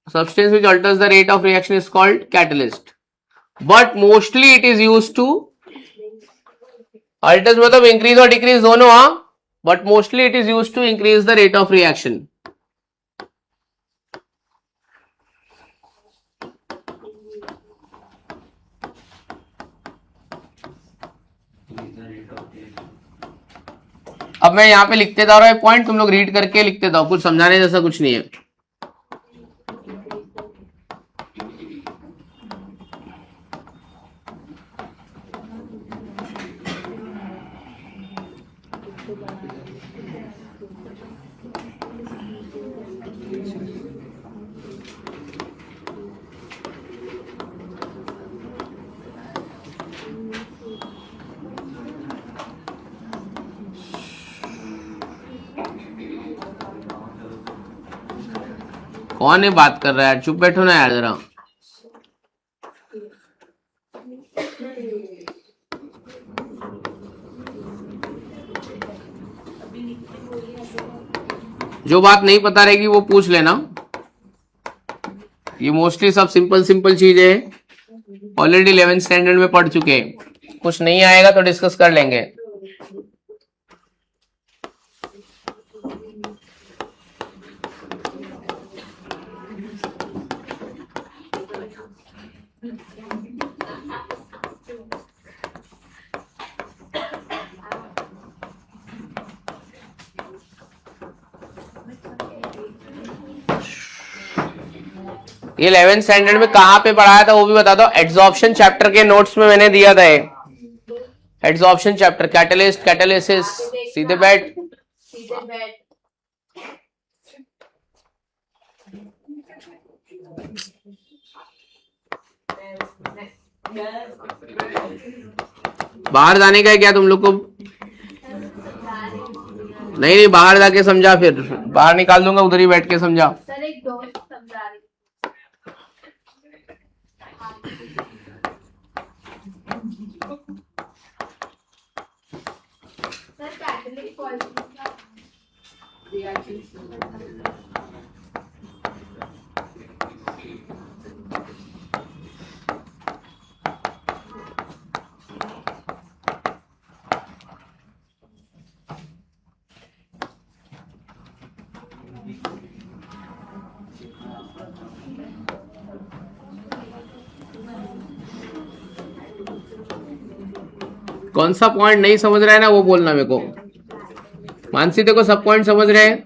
substance which alters the rate of reaction is called catalyst, but mostly it is used to, alters मतलब increase और decrease दोनों, हाँ, but mostly it is used to increase the rate of reaction। अब मैं यहाँ पे लिखते जा रहा हूँ पॉइंट, तुम लोग रीड करके लिखते जाओ, कुछ समझाने जैसा कुछ नहीं है। कौन है बात कर रहा है यार, चुप बैठो ना यार जरा। जो बात नहीं पता रहेगी वो पूछ लेना, ये मोस्टली सब सिंपल सिंपल चीजें है, ऑलरेडी 11th स्टैंडर्ड में पढ़ चुके हैं। कुछ नहीं आएगा तो डिस्कस कर लेंगे। ये 11th स्टैंडर्ड में कहां पे पढ़ाया था वो भी बता दो। एड्सॉर्प्शन चैप्टर के नोट्स में मैंने दिया था, एड्सॉर्प्शन चैप्टर, कैटलिस्ट, कैटालिसिस, सीधे बैठ। बाहर जाने का है क्या तुम लोग को? नहीं, बाहर जाके समझा, फिर बाहर निकाल दूंगा, उधर ही बैठ के समझा। कौन सा पॉइंट नहीं समझ रहा है ना वो बोलना मेरे को। मानसी देखो सब पॉइंट समझ रहे हैं?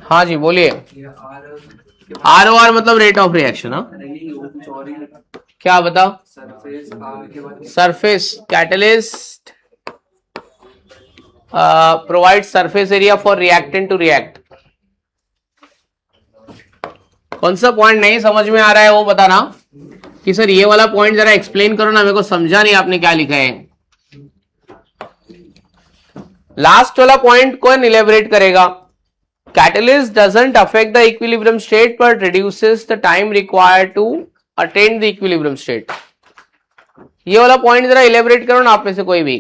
हाँ जी बोलिए। आर ओ आर मतलब रेट ऑफ रिएक्शन। हाँ क्या बताओ? Surface catalyst provide surface area for reactant to react. कौन सा पॉइंट नहीं समझ में आ रहा है वो बताना कि सर ये वाला पॉइंट जरा एक्सप्लेन करो ना, मेरे को समझा नहीं आपने क्या लिखा है। लास्ट वाला पॉइंट कौन इलेबरेट करेगा? Catalyst doesn't affect the equilibrium state but reduces the time required to attain the equilibrium state. ये वाला पॉइंट जरा इलेबरेट करो ना आप में से कोई भी।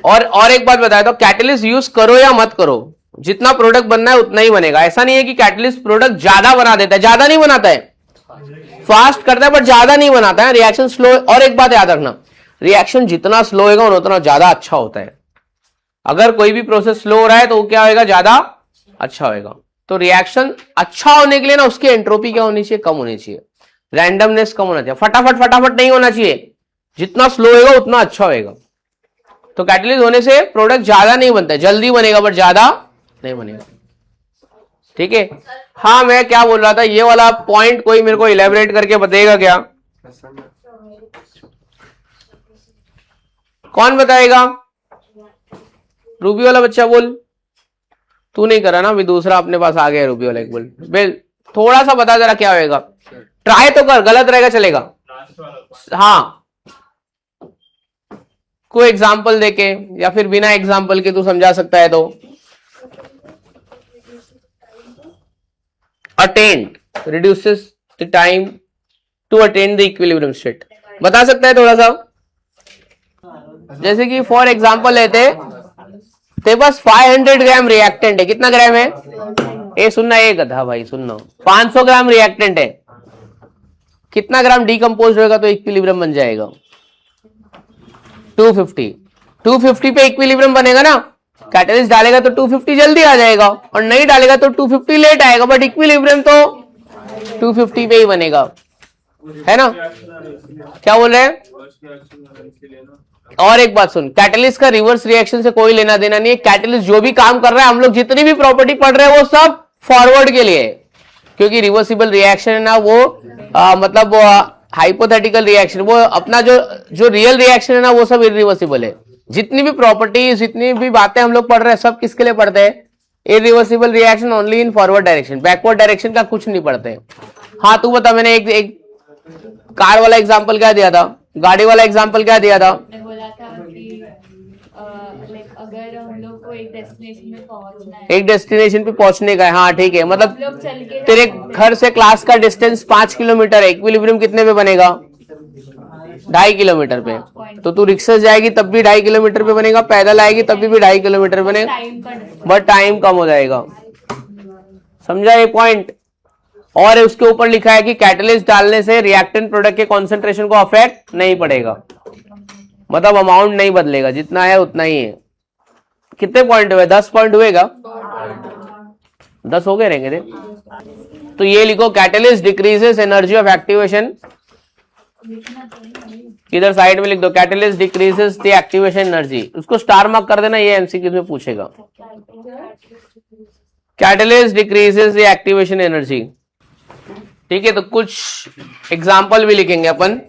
और एक बात बताया तो कैटलिस्ट यूज करो या मत करो, जितना प्रोडक्ट बनना है उतना ही बनेगा। ऐसा नहीं है कि कैटलिस्ट प्रोडक्ट ज्यादा बना देता है, ज्यादा नहीं बनाता है, फास्ट करता है बट ज्यादा नहीं बनाता है। Reaction slow. और एक बात याद रखना, रिएक्शन जितना स्लो होगा उतना ज्यादा अच्छा होता है। अगर कोई भी प्रोसेस स्लो हो रहा है तो वो क्या होगा? ज्यादा अच्छा होगा। तो रिएक्शन अच्छा होने के लिए ना उसकी एंट्रोपी क्या होनी चाहिए? कम होनी चाहिए, रैंडमनेस कम होना चाहिए, फटाफट नहीं होना चाहिए। जितना स्लो होगा उतना अच्छा होगा। तो कैटलिस्ट होने से प्रोडक्ट ज्यादा नहीं बनता है, जल्दी बनेगा बट ज्यादा नहीं बनेगा। ठीक है। हाँ मैं क्या बोल रहा था, ये वाला पॉइंट कोई मेरे को इलेबरेट करके बताएगा क्या? कौन बताएगा? रूबी वाला बच्चा बोल। तू नहीं करा ना, अभी दूसरा अपने पास आ गया रूबी वाला। एक बोल बेल, थोड़ा सा बता जरा क्या होएगा। ट्राई तो कर, गलत रहेगा चलेगा। हाँ कोई एग्जाम्पल देके या फिर बिना एग्जाम्पल के तू समझा सकता है तो। Attend reduces the time to attend the equilibrium state. बता सकता है थोड़ा सा? जैसे कि फॉर एग्जाम्पल लेते तेरे पास 500 ग्राम रिएक्टेंट है। कितना ग्राम है? ए सुनना, एक गधा भाई सुनना, 500 ग्राम रिएक्टेंट है। कितना ग्राम डिकम्पोज होगा तो इक्विलिब्रियम बन जाएगा? 250। 250 पे इक्विलिब्रियम बनेगा ना। कैटलिस्ट डालेगा तो 250 जल्दी आ जाएगा और नहीं डालेगा तो 250 लेट आएगा, बट इक्विलिब्रियम तो 250 पे ही बनेगा, है ना? क्या बोल रहे हैं? और एक बात सुन, कैटलिस्ट का रिवर्स रिएक्शन से कोई लेना देना नहीं है। कैटलिस्ट जो भी काम कर रहा है, हम लोग जितनी भी प्रॉपर्टी पढ़ रहे हैं वो सब फॉरवर्ड के लिए है, क्योंकि रिवर्सिबल रिएक्शन है ना वो मतलब हाइपोथेटिकल रिएक्शन, वो अपना जो रियल रिएक्शन है ना वो सब इरिवर्सिबल है। जितनी भी प्रॉपर्टीज, जितनी भी बातें हम लोग पढ़ रहे हैं सब किसके लिए पढ़ते हैं? Irreversible reaction only in forward direction, backward direction का कुछ नहीं पढ़ते। हाँ तू बता, मैंने एक कार वाला एग्जाम्पल क्या दिया था, गाड़ी वाला एग्जाम्पल क्या दिया था? बोला था कि अगर हम लोग को एक डेस्टिनेशन में पहुंचना है, एक डेस्टिनेशन पे पहुंचने का है। हाँ ठीक है, मतलब लोग चल के तेरे घर से क्लास का डिस्टेंस 5 किलोमीटर है, इक्विलिब्रियम कितने पे बनेगा? 2.5 किलोमीटर पे। तो तू रिक्शा से जाएगी तब भी 2.5 किलोमीटर पे बनेगा, पैदल आएगी तब भी 2.5 किलोमीटर बनेगा, टाइम का बट टाइम कम हो जाएगा। समझा ये पॉइंट? और उसके ऊपर लिखा है कि कैटलिस्ट डालने से रिएक्टेंट प्रोडक्ट के कॉन्सेंट्रेशन को अफेक्ट नहीं पड़ेगा। मतलब अमाउंट नहीं बदलेगा, जितना है उतना ही है। कितने पॉइंट हुए? 10 पॉइंट हुएगा, 10 हो गए रहेंगे रे। तो ये लिखो, catalyst decreases energy of activation, इधर साइड में लिख दो, catalyst decreases the activation energy. उसको स्टार मार्क कर देना, ये एमसीक्यू में पूछेगा। Catalyst decreases the activation energy, ठीक है। तो कुछ एग्जांपल भी लिखेंगे अपन।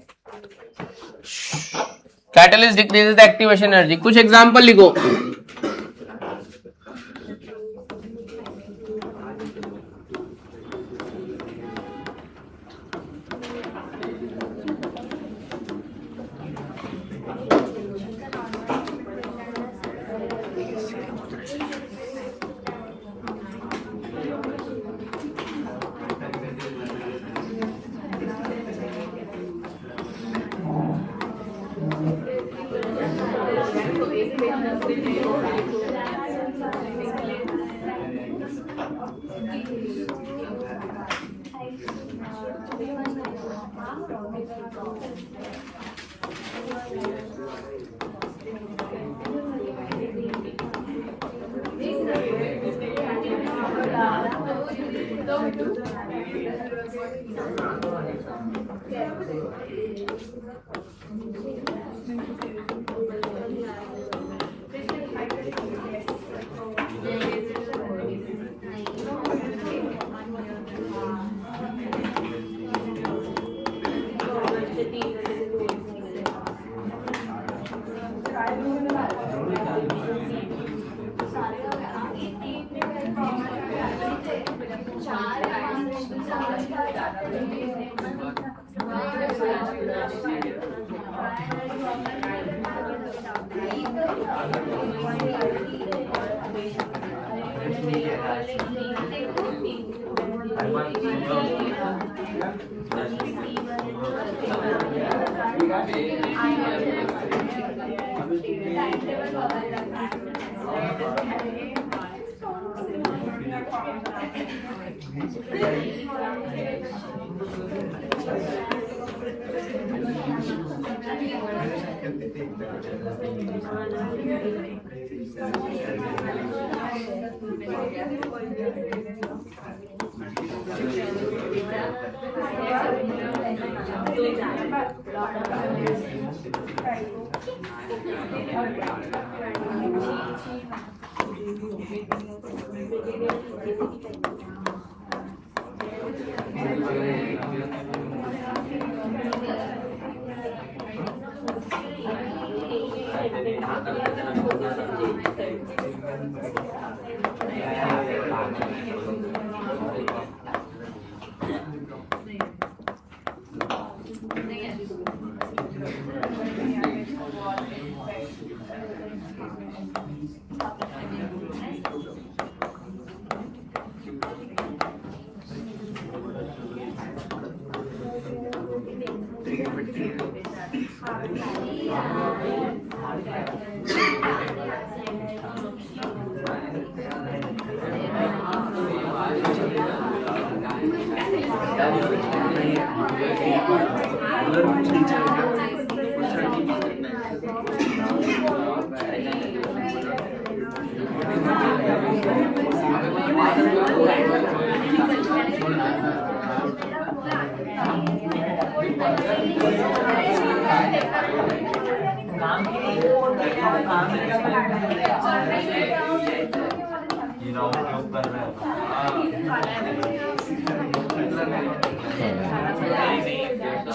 Catalyst decreases the activation energy, कुछ एग्जांपल लिखो।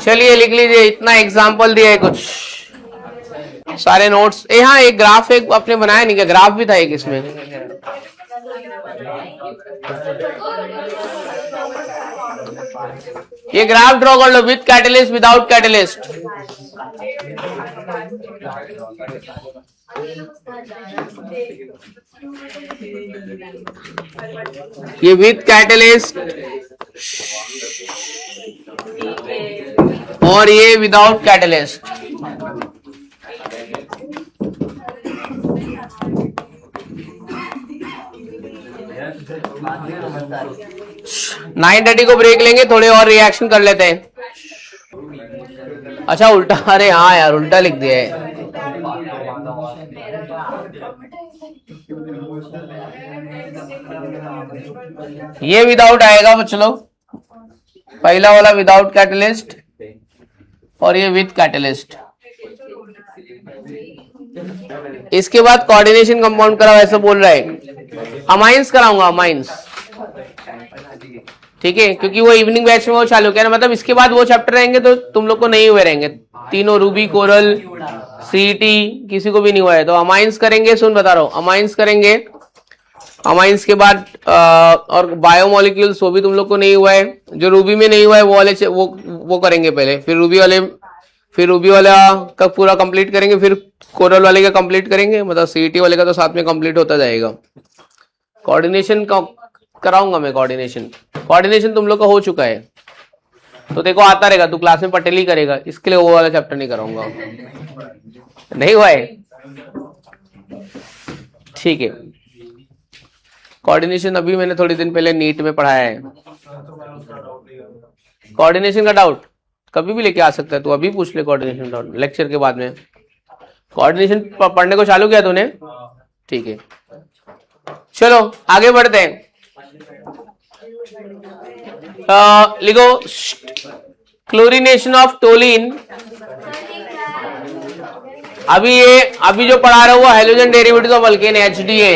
चलिए लिख लीजिए, इतना एग्जाम्पल दिया है कुछ सारे नोट्स। यहाँ एक ग्राफ एक आपने बनाया नहीं क्या? ग्राफ भी था एक इसमें। ये ग्राफ ड्रॉ कर लो, विथ कैटलिस्ट विदाउट कैटलिस्ट। ये विथ कैटलिस्ट और ये विदाउट कैटलिस्ट। नाइन 9:30 को ब्रेक लेंगे, थोड़े और रिएक्शन कर लेते हैं। अच्छा उल्टा, अरे हाँ यार उल्टा लिख दिया है। ये विदाउट आएगा बच्चों लोग, पहला वाला विदाउट कैटलिस्ट और ये विथ कैटलिस्ट। इसके बाद कोऑर्डिनेशन कंपाउंड कराओ ऐसा बोल रहा है, अमाइंस कराऊंगा, अमाइंस, ठीक है, क्योंकि वो इवनिंग बैच में वो चालू किया ना, मतलब इसके बाद वो चैप्टर रहेंगे तो तुम लोग को नहीं हुए रहेंगे तीनों, रूबी, कोरल, सीटी, किसी को भी नहीं हुआ है। तो अमाइंस करेंगे, सुन बता रहा हूं, अमाइंस करेंगे, अमाइंस के बाद और बायोमोलिक्यूल्स वो भी तुम लोग को नहीं हुआ है, जो रूबी में नहीं हुआ है वो वाले वो करेंगे पहले, फिर रूबी वाला का पूरा कंप्लीट करेंगे, फिर कोरल वाले का कंप्लीट करेंगे, मतलब सीईटी वाले का तो साथ में कंप्लीट होता जाएगा। कोऑर्डिनेशन कराऊंगा मैं, कोऑर्डिनेशन तुम लोग का हो चुका है तो देखो आता रहेगा, तू क्लास में पटेल ही करेगा, इसके लिए वो वाला चैप्टर नहीं कराऊंगा, नहीं हुआ है, ठीक है। कोऑर्डिनेशन अभी मैंने थोड़ी दिन पहले नीट में पढ़ाया है। कोऑर्डिनेशन का डाउट कभी भी लेके आ सकता है, तू अभी पूछ ले कोऑर्डिनेशन डाउट लेक्चर के बाद में। कोऑर्डिनेशन पढ़ने को चालू किया तूने, ठीक है, चलो आगे बढ़ते हैं। लिखो क्लोरीनेशन ऑफ टोलिन। अभी जो पढ़ा रहा हूँ वो hydrogen derivatives of alkane HDA।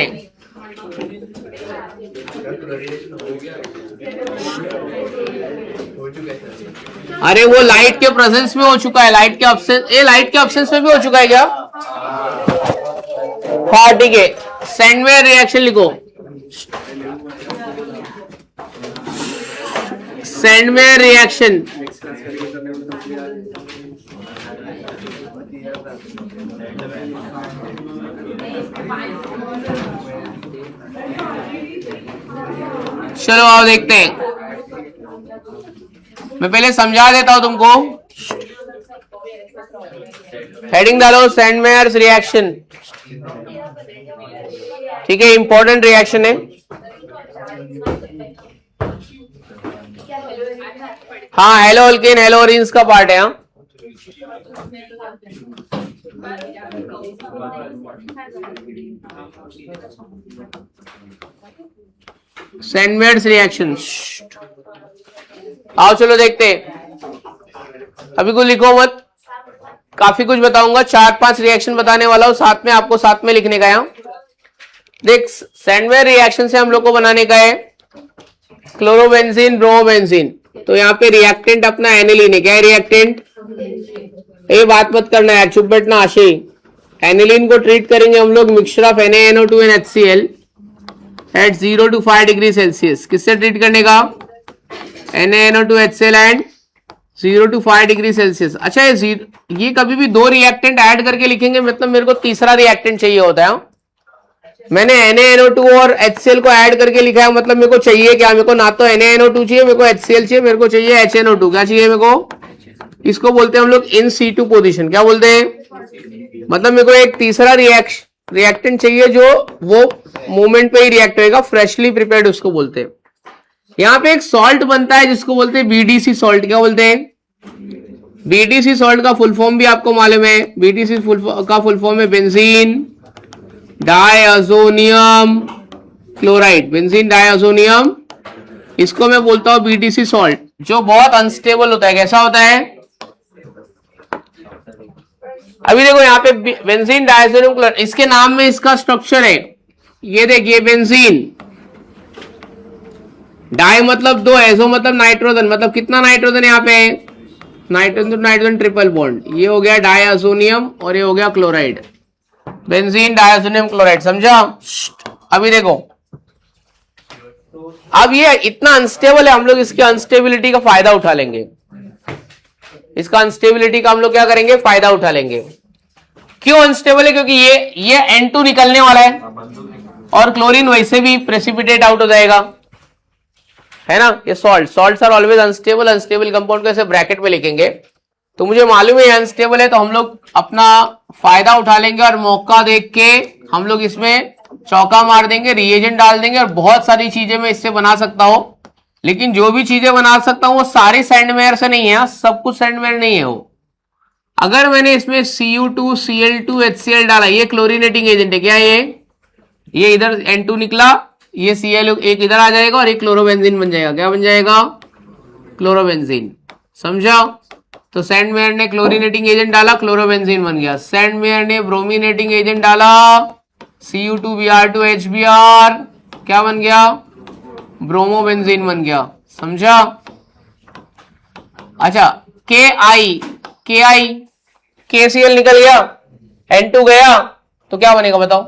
अरे वो लाइट के प्रेजेंस में हो चुका है, लाइट के अब्सेंस में भी हो चुका है क्या? हाँ ठीक है, सैंडवेयर रिएक्शन लिखो, सैंडवेयर रिएक्शन, चलो आओ देखते हैं, मैं पहले समझा देता हूं तुमको। हेडिंग डालो सैंडमेयर्स रिएक्शन, ठीक है, इंपॉर्टेंट रिएक्शन है। हाँ हेलो अल्केन हेलो ऑरेंज का पार्ट है। हाँ सैंडमेयर्स रिएक्शन, आओ चलो देखते हैं। अभी कुछ लिखो मत, काफी कुछ बताऊंगा, 4-5 रिएक्शन बताने वाला हूं, साथ में लिखने का है। देख सैंडवेयर रिएक्शन से हम लोग को बनाने का है क्लोरोबेंजीन ब्रोमोबेंजीन। तो यहाँ पे रिएक्टेंट अपना एनिलीन है, क्या है रिएक्टेंट? ये बात मत करना यार, चुप बैठना आशय। एनिलीन को ट्रीट करेंगे हम लोग mixture of NaNO2 and HCl at 0 to 5 degree Celsius. किससे ट्रीट करने का? NaNO2 HCl and 0 to 5 degree Celsius. अच्छा ये कभी भी 2 रिएक्टेंट ऐड करके लिखेंगे, मतलब मेरे को तीसरा रिएक्टेंट चाहिए होता है। मैंने NaNO2 और HCl को ऐड करके लिखा है, मतलब मेरे को चाहिए क्या? मेरे को ना तो NaNO2 चाहिए, मेरे को HCl चाहिए, मेरे को चाहिए HNO2। क्या चाहिए मेरे को? इसको बोलते हैं हम लोग इन सीटू पोजीशन। क्या बोलते हैं? मतलब मेरे को एक तीसरा रिएक्टेंट चाहिए जो वो मोमेंट पे ही रिएक्ट होगा, फ्रेशली प्रिपेयर्ड उसको बोलते हैं। यहाँ पे एक सॉल्ट बनता है जिसको बोलते हैं BDC सॉल्ट। क्या बोलते हैं? BDC सॉल्ट का फुल फॉर्म भी आपको मालूम है। BDC का फुल फॉर्म है बेंजीन डायअज़ोनियम क्लोराइड, बेंजीन डायअज़ोनियम, इसको मैं बोलता हूं BDC सॉल्ट, जो बहुत अनस्टेबल होता है। कैसा होता है? अभी देखो यहाँ पे बेंजीन डायअज़ोनियम क्लोराइड, इसके नाम में इसका स्ट्रक्चर है, ये देखिए बेंजीन, डाई मतलब 2, एजो मतलब नाइट्रोजन, मतलब कितना नाइट्रोजन यहाँ पे? नाइट्रोजन ट्रिपल बॉन्ड, ये हो गया डायअज़ोनियम और ये हो गया क्लोराइड, बेंजीन डायअज़ोनियम क्लोराइड। समझा? अभी देखो, अब ये इतना अनस्टेबल है, हम लोग इसकी अनस्टेबिलिटी का फायदा उठा लेंगे। इसका अनस्टेबिलिटी का हम लोग क्या करेंगे? फायदा उठा लेंगे। क्यों अनस्टेबल है? क्योंकि ये N2 निकलने वाला है और क्लोरीन वैसे भी प्रेसिपिटेट आउट हो जाएगा, है ना। ये salts are always unstable. Unstable compound को ऐसे ब्रैकेट में लिखेंगे। तो मुझे मालूम है अनस्टेबल है, तो हम लोग अपना फायदा उठा लेंगे और मौका देख के हम लोग इसमें चौका मार देंगे, रिएजेंट डाल देंगे, और बहुत सारी चीजें मैं इससे बना सकता हूं। लेकिन जो भी चीजें बना सकता हूं वो सारे सैंडमेयर से नहीं है, सब कुछ सैंडमेयर नहीं है वो। अगर मैंने इसमें Cu2 Cl2 HCl डाला, ये क्लोरीनेटिंग एजेंट है क्या? ये इधर N2 निकला, ये Cl एक इधर आ जाएगा और एक क्लोरोबेंजीन बन जाएगा। क्या बन जाएगा? क्लोरोबेंजीन। समझा? तो सेंडमेयर ने क्लोरीनेटिंग एजेंट डाला, क्लोरोबेंजीन बन गया। सेंडमेयर ने ब्रोमिनेटिंग एजेंट डाला, Cu2Br2HBr, क्या बन गया? ब्रोमोबेंजीन बन गया। समझा? अच्छा, KCl निकल गया, N2 गया, तो क्या बनेगा बताओ?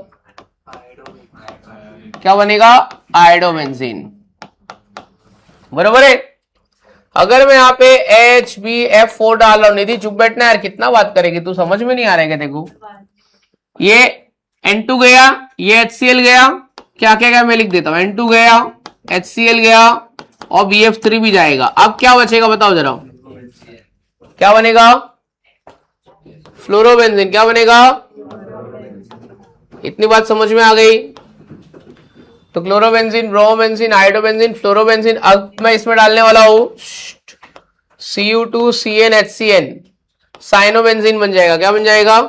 क्या बनेगा? आयोडोबेंजीन। बरोबर है। अगर मैं यहाँ पे HbF4 डाल रहा हूं, निधि चुप बैठना यार, कितना बात करेगी तू, समझ में नहीं आ रहा है क्या? देखो, ये N2 गया, ये HCl गया, क्या क्या क्या मैं लिख देता हूं, N2 गया, HCl गया और BF3 भी जाएगा। अब क्या बचेगा बताओ जरा? क्या बनेगा? फ्लोरोबेंजीन। क्या बनेगा? इतनी बात समझ में आ गई? तो क्लोरोबेंजीन, ब्रोमोबेंजीन, आयोडोबेंजीन, फ्लोरोबेंजीन। अब मैं इसमें डालने वाला हूं Cu2CnHCn, साइनोबेंजीन बन जाएगा। क्या बन जाएगा?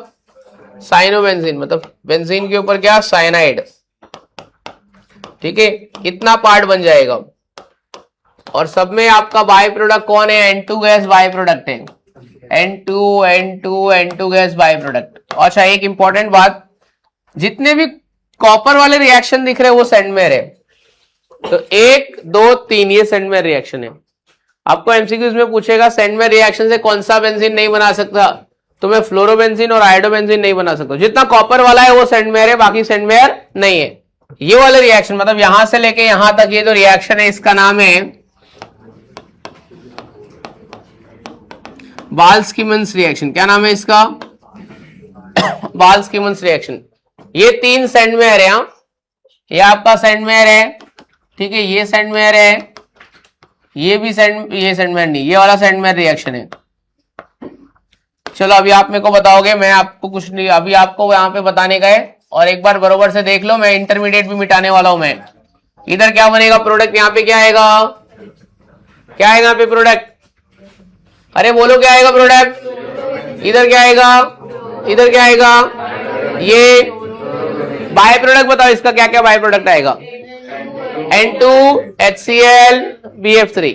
साइनोबेंजीन, मतलब बेंजीन के ऊपर क्या? साइनाइड। ठीक है, इतना पार्ट बन जाएगा। और सब में आपका बाय प्रोडक्ट कौन है? N2 गैस बाय प्रोडक्ट है। N2 gas by product. अच्छा, एक इंपॉर्टेंट बात, जितने भी कॉपर वाले रिएक्शन दिख रहे हैं वो सेंडमेयर है। तो 1 2 3 ये सेंडमेयर रिएक्शन है। आपको एमसीक्यूज में पूछेगा सेंडमेयर रिएक्शन से कौन सा बेंजीन नहीं बना सकता, तो मैं फ्लोरोबेंजीन और आयोडोबेंजीन नहीं बना सकता। जितना कॉपर वाला है वो सेंडमेयर है, बाकी सेंडमेयर नहीं है। ये वाले रिएक्शन, मतलब यहां से लेके यहां तक ये जो रिएक्शन है इसका नाम है बाल्स-कीमन्स रिएक्शन। क्या नाम है इसका? बाल्स-कीमन्स रिएक्शन। ये 3 सेंडमेयर है। हाँ, ये आपका सेंडमेयर है, ठीक है, ये सेंडमेयर है, ये सेंडमेयर नहीं, ये वाला सेंडमेयर रिएक्शन है। चलो अभी आप मेरे को बताओगे, मैं आपको कुछ नहीं, अभी आपको यहाँ पे बताने का है। और एक बार बरोबर से देख लो, मैं इंटरमीडिएट भी मिटाने वाला हूं। मैं इधर क्या बनेगा? प्रोडक्ट। यहाँ पे क्या आएगा? क्या आएगा यहाँ पे? प्रोडक्ट। अरे बोलो, क्या आएगा? प्रोडक्ट। इधर क्या आएगा? इधर क्या आएगा? ये बाय प्रोडक्ट बताओ, इसका क्या क्या बाय प्रोडक्ट आएगा? N2 HCl BF3,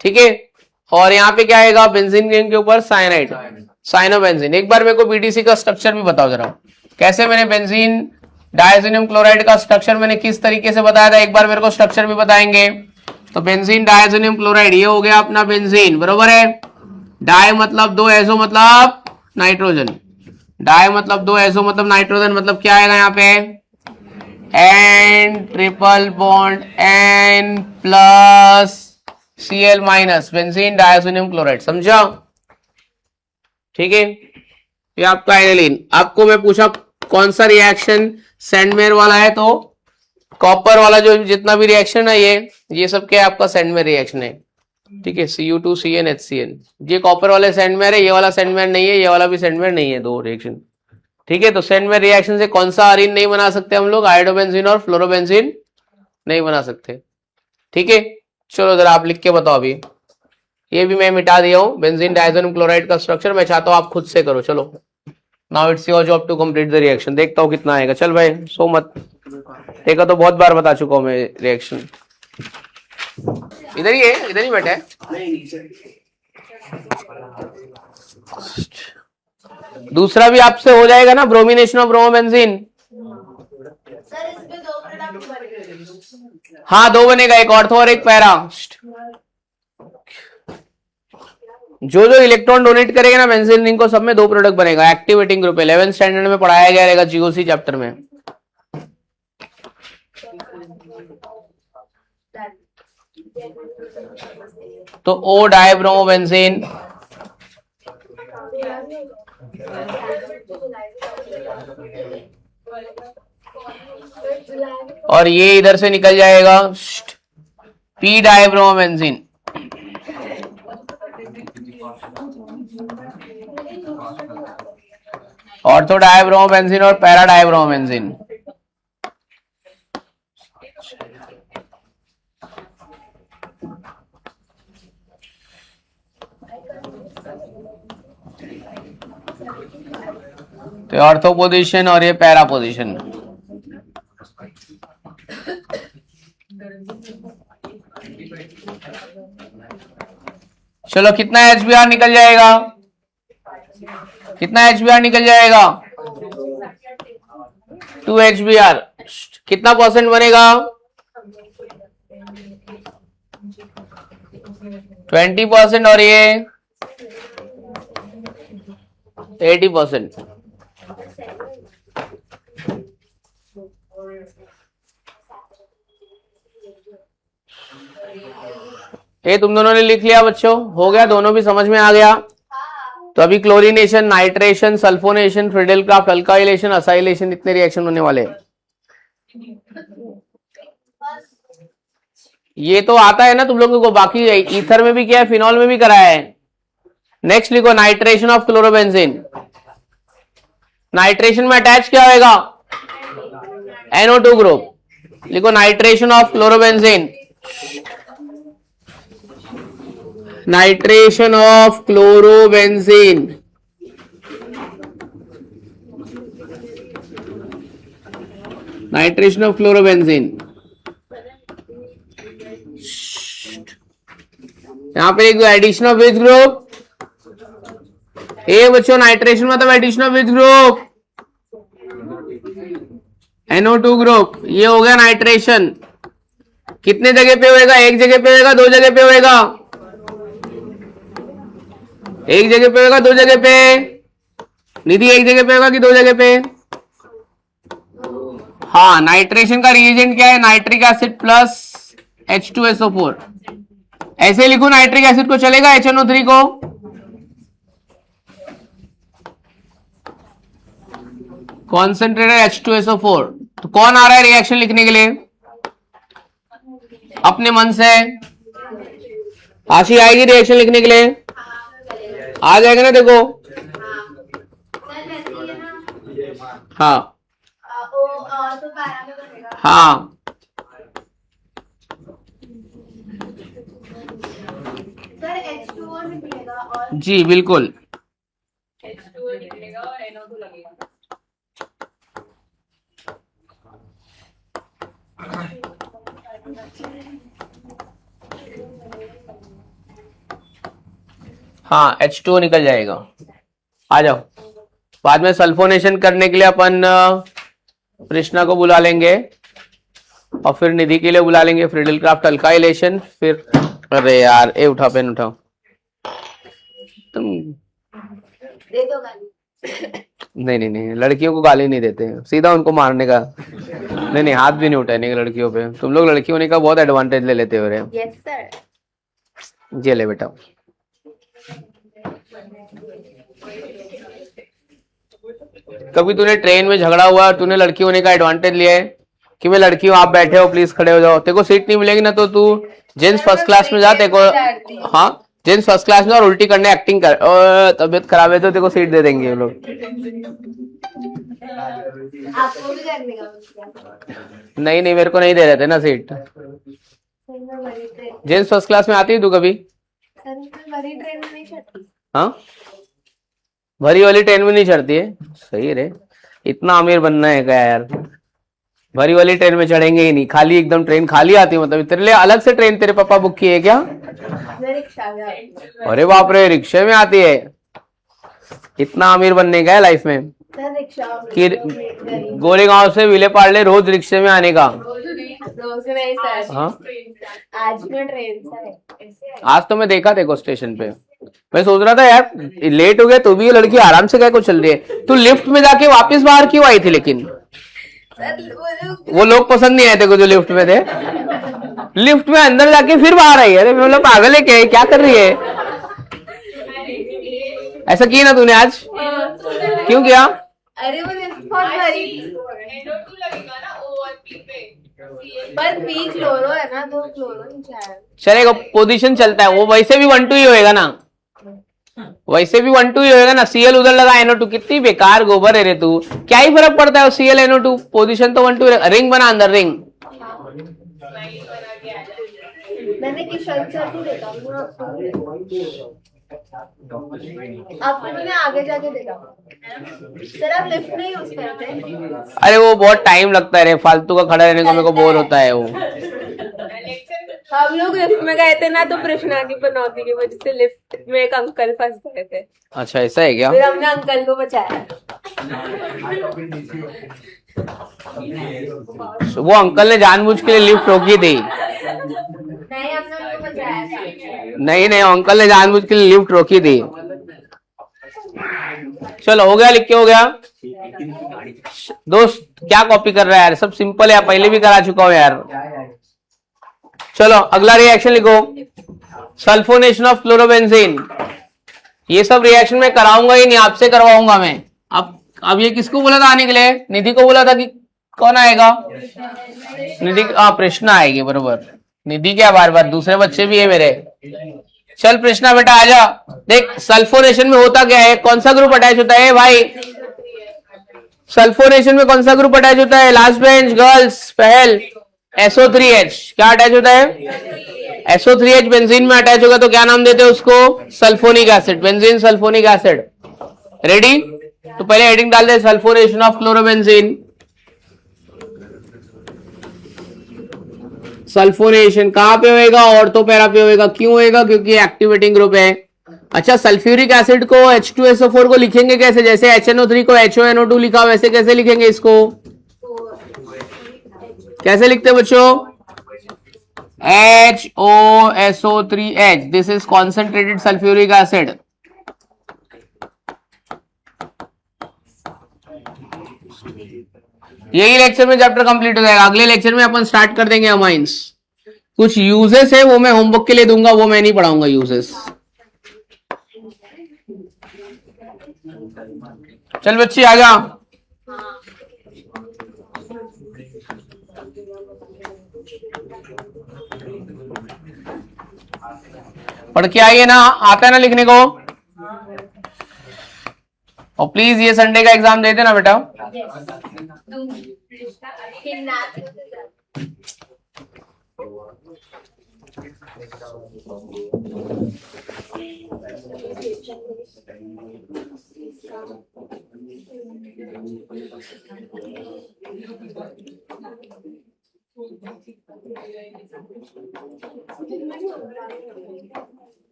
ठीक है। और यहाँ पे क्या आएगा? बेंजीन के ऊपर साइनाइड, साइनोबेंजीन। एक बार मेरे को BDC का स्ट्रक्चर भी बताओ जरा, कैसे मैंने बेंजीन डायजोनियम क्लोराइड का स्ट्रक्चर मैंने किस तरीके से बताया था, एक बार मेरे को स्ट्रक्चर भी बताएंगे। तो बेंजीन डायजोनियम क्लोराइड, ये हो गया अपना बेंजीन, बरोबर है। डाई मतलब 2, एजो मतलब नाइट्रोजन। डाई मतलब 2, एजो मतलब नाइट्रोजन, मतलब क्या आएगा यहाँ पे? N triple bond N plus Cl minus, benzene diazonium chloride. समझा? ठीक है, ये आपका एनिलीन। आपको मैं पूछा कौन सा रिएक्शन सेंडमेयर वाला है, तो कॉपर वाला जो जितना भी रिएक्शन है ये सब क्या है? आपका सेंडमेयर रिएक्शन है, ठीक है। Cu2CnHCn, ये कॉपर वाले सेंडमेयर है, ये वाला सेंडमेयर नहीं है, ये वाला भी सेंडमेयर नहीं है, 2 रिएक्शन, ठीक है। तो सेंडमेयर रिएक्शन से कौन सा अरीन नहीं बना सकते हम लोग? आयोडोबेंजीन और फ्लोरोबेंजीन नहीं बना सकते, ठीक है। चलो जरा आप लिख के बताओ। अभी ये भी मैं मिटा दिया हूं, बेंजीन डायजोनियम क्लोराइड का स्ट्रक्चर। मैं चाहता हूं आप खुद से करो। चलो, now it's your job to complete the reaction. देखता हूं कितना आएगा। चल भाई, सो मत, देखा तो बहुत बार बता चुका हूं मैं रिएक्शन। इधर ही है, इधर ही बैठा है। दूसरा भी आपसे हो जाएगा ना, ब्रोमिनेशन ऑफ ब्रोमोबेंजीन। हाँ, 2 बनेगा, एक ऑर्थो और एक पैरा। जो जो इलेक्ट्रॉन डोनेट करेगा ना बेंजीन रिंग को, सब में 2 प्रोडक्ट बनेगा। एक्टिवेटिंग ग्रुप 11th स्टैंडर्ड में पढ़ाया गया रहेगा, GOC चैप्टर में। तो O डाइब्रोमोबेंजीन, और ये इधर से निकल जाएगा P डाइब्रोमोबेंजीन। ऑर्थो डाइब्रोमोबेंजीन और पैरा डाइब्रोमोबेंजीन। तो ऑर्थो पोजीशन और ये पैरा पोजीशन। चलो कितना HBr निकल जाएगा, कितना HBr निकल जाएगा? 2 HBr। कितना परसेंट बनेगा? 20% और ये 80%। ये तुम दोनों ने लिख लिया बच्चों, हो गया, दोनों भी समझ में आ गया। तो अभी chlorination, nitration, sulphonation, Friedel Crafts, alkylation, acylation, इतने रिएक्शन होने वाले। ये तो आता है ना तुम लोगों को, बाकी ईथर में भी किया है, फिनॉल में भी कराया है। नेक्स्ट लिखो नाइट्रेशन ऑफ क्लोरोबेंजीन। नाइट्रेशन में अटैच क्या होगा? NO2 group. लिखो nitration of chlorobenzene. Nitration of chlorobenzene. Nitration of chlorobenzene. यहां पे एक एडिशन ऑफ विच ग्रुप? ए बच्चों, नाइट्रेशन मतलब addition of which group? NO2 group. ये हो गया नाइट्रेशन। कितने जगह पे होएगा? एक जगह पे होएगा, दो जगह पे होएगा? एक जगह पे होगा, दो जगह पे? निधि एक जगह पे होगा कि दो जगह पे? हाँ, नाइट्रेशन का रिएजेंट क्या है? Nitric acid plus H2SO4। ऐसे लिखो नाइट्रिक एसिड को, चलेगा? HNO3 को कॉन्सेंट्रेटेड H2SO4। तो कौन आ रहा है रिएक्शन लिखने के लिए? अपने मन से आशी आएगी रिएक्शन लिखने के लिए? आ जाएगा ना? देखो, हाँ हाँ, जी बिल्कुल। H2O निकलेगा और NO2 लगेगा। हाँ, H2O निकल जाएगा। आ जाओ। बाद में सल्फोनेशन करने के लिए अपन कृष्णा को बुला लेंगे और फिर निधि के लिए बुला लेंगे, फ्रिडेलक्राफ्ट अल्काइलेशन। फिर अरे यार, ए उठाओ, पेन उठाओ। तुम दे दो गाली। नहीं नहीं नहीं, लड़कियों को गाली नहीं देते, सीधा उनको मारने का। नहीं नहीं, हाथ भी नहीं उठाने का लड़कियों पे। तुम लोग लड़की होने का बहुत एडवांटेज ले लेते हो रे। Yes sir. ये ले बेटा। कभी तूने ट्रेन में झगड़ा हुआ, तूने लड़की होने का एडवांटेज लिया है कि मैं लड़की हूँ, आप बैठे हो, प्लीज खड़े हो जाओ। तेरे को सीट नहीं मिलेगी ना, तो तू जेंट्स फर्स्ट क्लास में जा। तेरे को, हाँ, जेंट्स फर्स्ट क्लास में और उल्टी करने एक्टिंग कर, तबीयत खराब है तो तेरे को सीट दे देंगे लोग। आपको भी करने का? नहीं नहीं, मेरे को नहीं दे रहे थे ना सीट। जेंट्स फर्स्ट क्लास में आती है तू कभी? भरी ट्रेन में नहीं चढ़ती। हाँ, भरी वाली ट्रेन में नहीं चढ़ती है? सही रे, इतना अमीर बनना है क्या यार? भरी वाली ट्रेन में चढ़ेंगे ही नहीं, खाली एकदम ट्रेन खाली आती है। मतलब तेरे लिए अलग से ट्रेन तेरे पापा बुक की है क्या? रिक्शा में आती है। अरे बाप रे, रिक्शे में आती है? इतना अमीर बनने का है लाइफ में कि गोरेगांव से विले पार्ले रोज रिक्शे में आने का? रोज नहीं सर। हाँ, आज में ट्रेन से। आज तो मैं देखा देखो स्टेशन पे। मैं सोच रहा था यार, लेट हो गया तो भी ये लड़की आराम से क्या को चल रही है। तू लिफ्ट में जाके वापस बाहर क्यों आई थी? लेकिन वो लोग पसंद नहीं आए थे जो लिफ्ट में थे। लिफ्ट में अंदर जाके फिर बाहर आई है। अरे मतलब पागल है क्या कर रही है? ऐसा किया ना तूने आज? क्यों किया? अरे वो लिफ्ट बहुत भरी। NO2 लगेगा ना O और P पे, पर P क्लोरो है ना, तो क्लोरो नहीं चाहिए। चलेगा, पोजीशन चलता है वो। वैसे भी 1-2 ही होएगा ना, वैसे भी 1-2 ही होएगा ना। Cl उधर लगा, NO2। कितनी बेकार गोबर है रे तू। क्या ही फर्क पड़ता है Cl NO2, पोजीशन तो 1-2। रिंग बना अंदर, रिंग। मैंने किशन सर को देखा। अब तुमने आगे जाके देखा सर, आप लिफ्ट नहीं यूज करते? अरे वो बहुत टाइम लगता है रे, फालतू का खड़ा रहने को मेरे को बोर होता है वो। हम लोग लिफ्ट में गए थे ना, तो कृष्णा की पनौती की वजह से लिफ्ट में एक अंकल फंस गए थे। अच्छा ऐसा है क्या? फिर हमने अंकल को बचाया। वो अंकल ने जानबूझ के लिए लिफ्ट रोकी थी। नहीं, हमने उनको बचाया था। नहीं अंकल ने जानबूझ के लिए लिफ्ट रोकी थी। चलो हो गया, लिख के हो गया। दोस्त क्या कॉपी कर रहा है यार, सब सिंपल है, पहले भी करा चुका हूं यार। चलो अगला रिएक्शन लिखो, सल्फोनेशन ऑफ क्लोरोबेंजीन। ये सब रिएक्शन में कराऊंगा ही नहीं, आपसे करवाऊंगा मैं। अब ये किसको बोला था आने के लिए? निधि को बोला था कि कौन आएगा? निधि, प्रश्न आएगी बरोबर। निधि क्या बार बार, दूसरे बच्चे भी है मेरे। चल प्रश्न बेटा आजा। देख सल्फोनेशन में होता क्या है, कौन सा ग्रुप अटैच होता है भाई? सल्फोनेशन में कौन सा ग्रुप अटैच होता है? लास्ट बेंच गर्ल्स, पहल SO3H क्या अटैच होता है? SO3H बेंजीन में अटैच होगा तो क्या नाम देते हैं उसको? Sulphonic acid, benzene sulphonic acid. Ready? तो पहले हेडिंग डाल दे, सल्फोनेशन ऑफ क्लोरोबेंजीन। सल्फोनेशन कहां पे होएगा? ऑर्थो पैरा पे होएगा। क्यों होएगा? क्योंकि एक्टिवेटिंग ग्रुप है। अच्छा, सल्फ्यूरिक एसिड को H2SO4 को लिखेंगे कैसे? जैसे HNO3 को HONO2 लिखा, वैसे कैसे लिखेंगे इसको? कैसे लिखते बच्चों? HOSO3H, this is concentrated sulphuric acid. यही लेक्चर में चैप्टर कंप्लीट हो जाएगा। अगले लेक्चर में अपन स्टार्ट कर देंगे अमाइंस। कुछ यूजेस है वो मैं होमवर्क के लिए दूंगा, वो मैं नहीं पढ़ाऊंगा यूजेस। चल बच्ची आजा। पढ़ के आइए ना, आता है ना लिखने को? और प्लीज ये संडे का एग्जाम दे देना बेटा।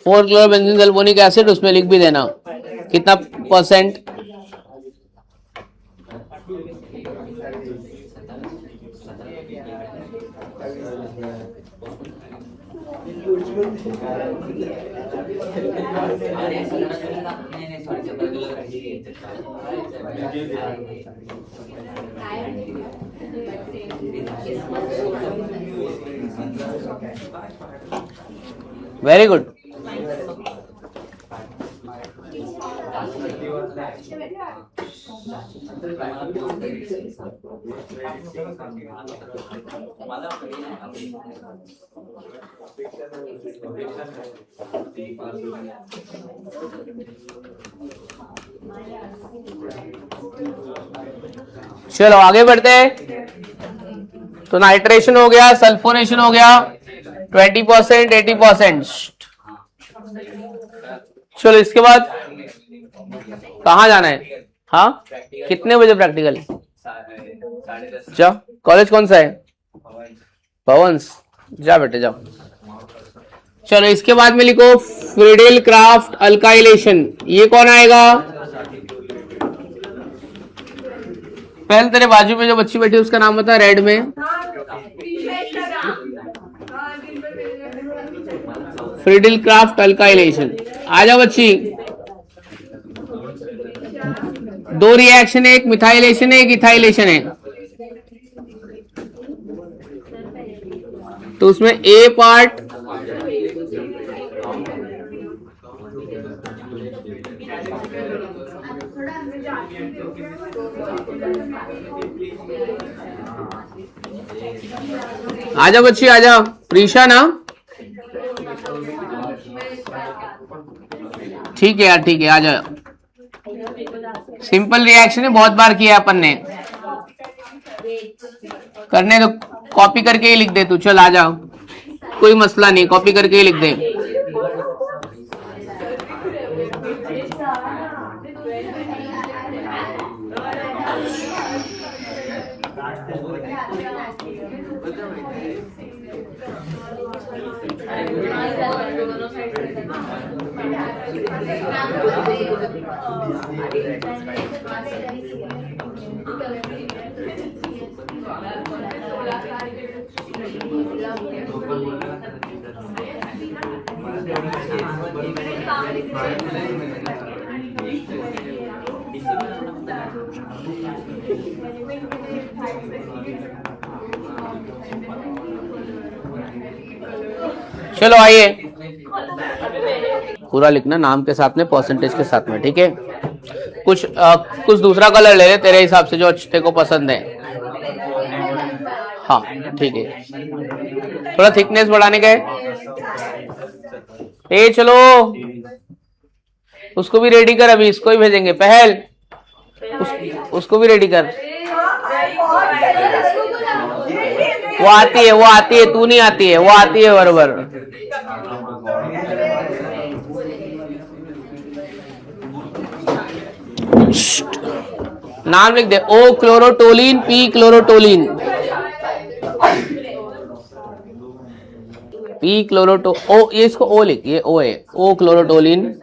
फोर क्लोरोबेंजीन सल्फोनिक एसिड, उसमें लिख भी देना कितना परसेंट। Very good. चलो आगे बढ़ते हैं। तो नाइट्रेशन हो गया, सल्फोनेशन हो गया, 20%, 80%। चलो इसके बाद कहाँ जाना है? हाँ, कितने बजे प्रैक्टिकल? जा, कॉलेज कौन सा है? भवंस, जा बेटे जाओ। चलो इसके बाद में लिखो फ्रीडेल क्राफ्ट अल्काइलेशन। ये कौन आएगा? पहले तेरे बाजू में जो बच्ची बैठी है उसका नाम बता, रेड में। Friedel craft alkylation. आ जाओ बच्ची। दो रिएक्शन है, एक मिथाइलेशन है, एक इथाइलेशन है। तो उसमें ए पार्ट आजा बच्ची आजा, प्रीशा ना, ठीक है यार, ठीक है, आजा। सिंपल रिएक्शन है, बहुत बार किया अपन ने, करने तो कॉपी करके ही लिख दे तू, चल आजा, कोई मसला नहीं, कॉपी करके ही लिख दे। चलो आइए, पूरा लिखना नाम के साथ में, परसेंटेज के साथ में, ठीक है। कुछ दूसरा कलर ले ले तेरे हिसाब से, जो तेरे को पसंद है। हाँ ठीक है, थोड़ा थिकनेस बढ़ाने का है। ए चलो, उसको भी रेडी कर, अभी इसको ही भेजेंगे। पहल उसको भी रेडी कर। वो आती है, तू नहीं आती है, वो आती है बरोबर। नाम लिख दे, ओ क्लोरोटोलिन, पी क्लोरोटोलिन, पी क्लोरोटो, ओ ये इसको ओ लिख, ये ओ है, ओ क्लोरोटोलिन,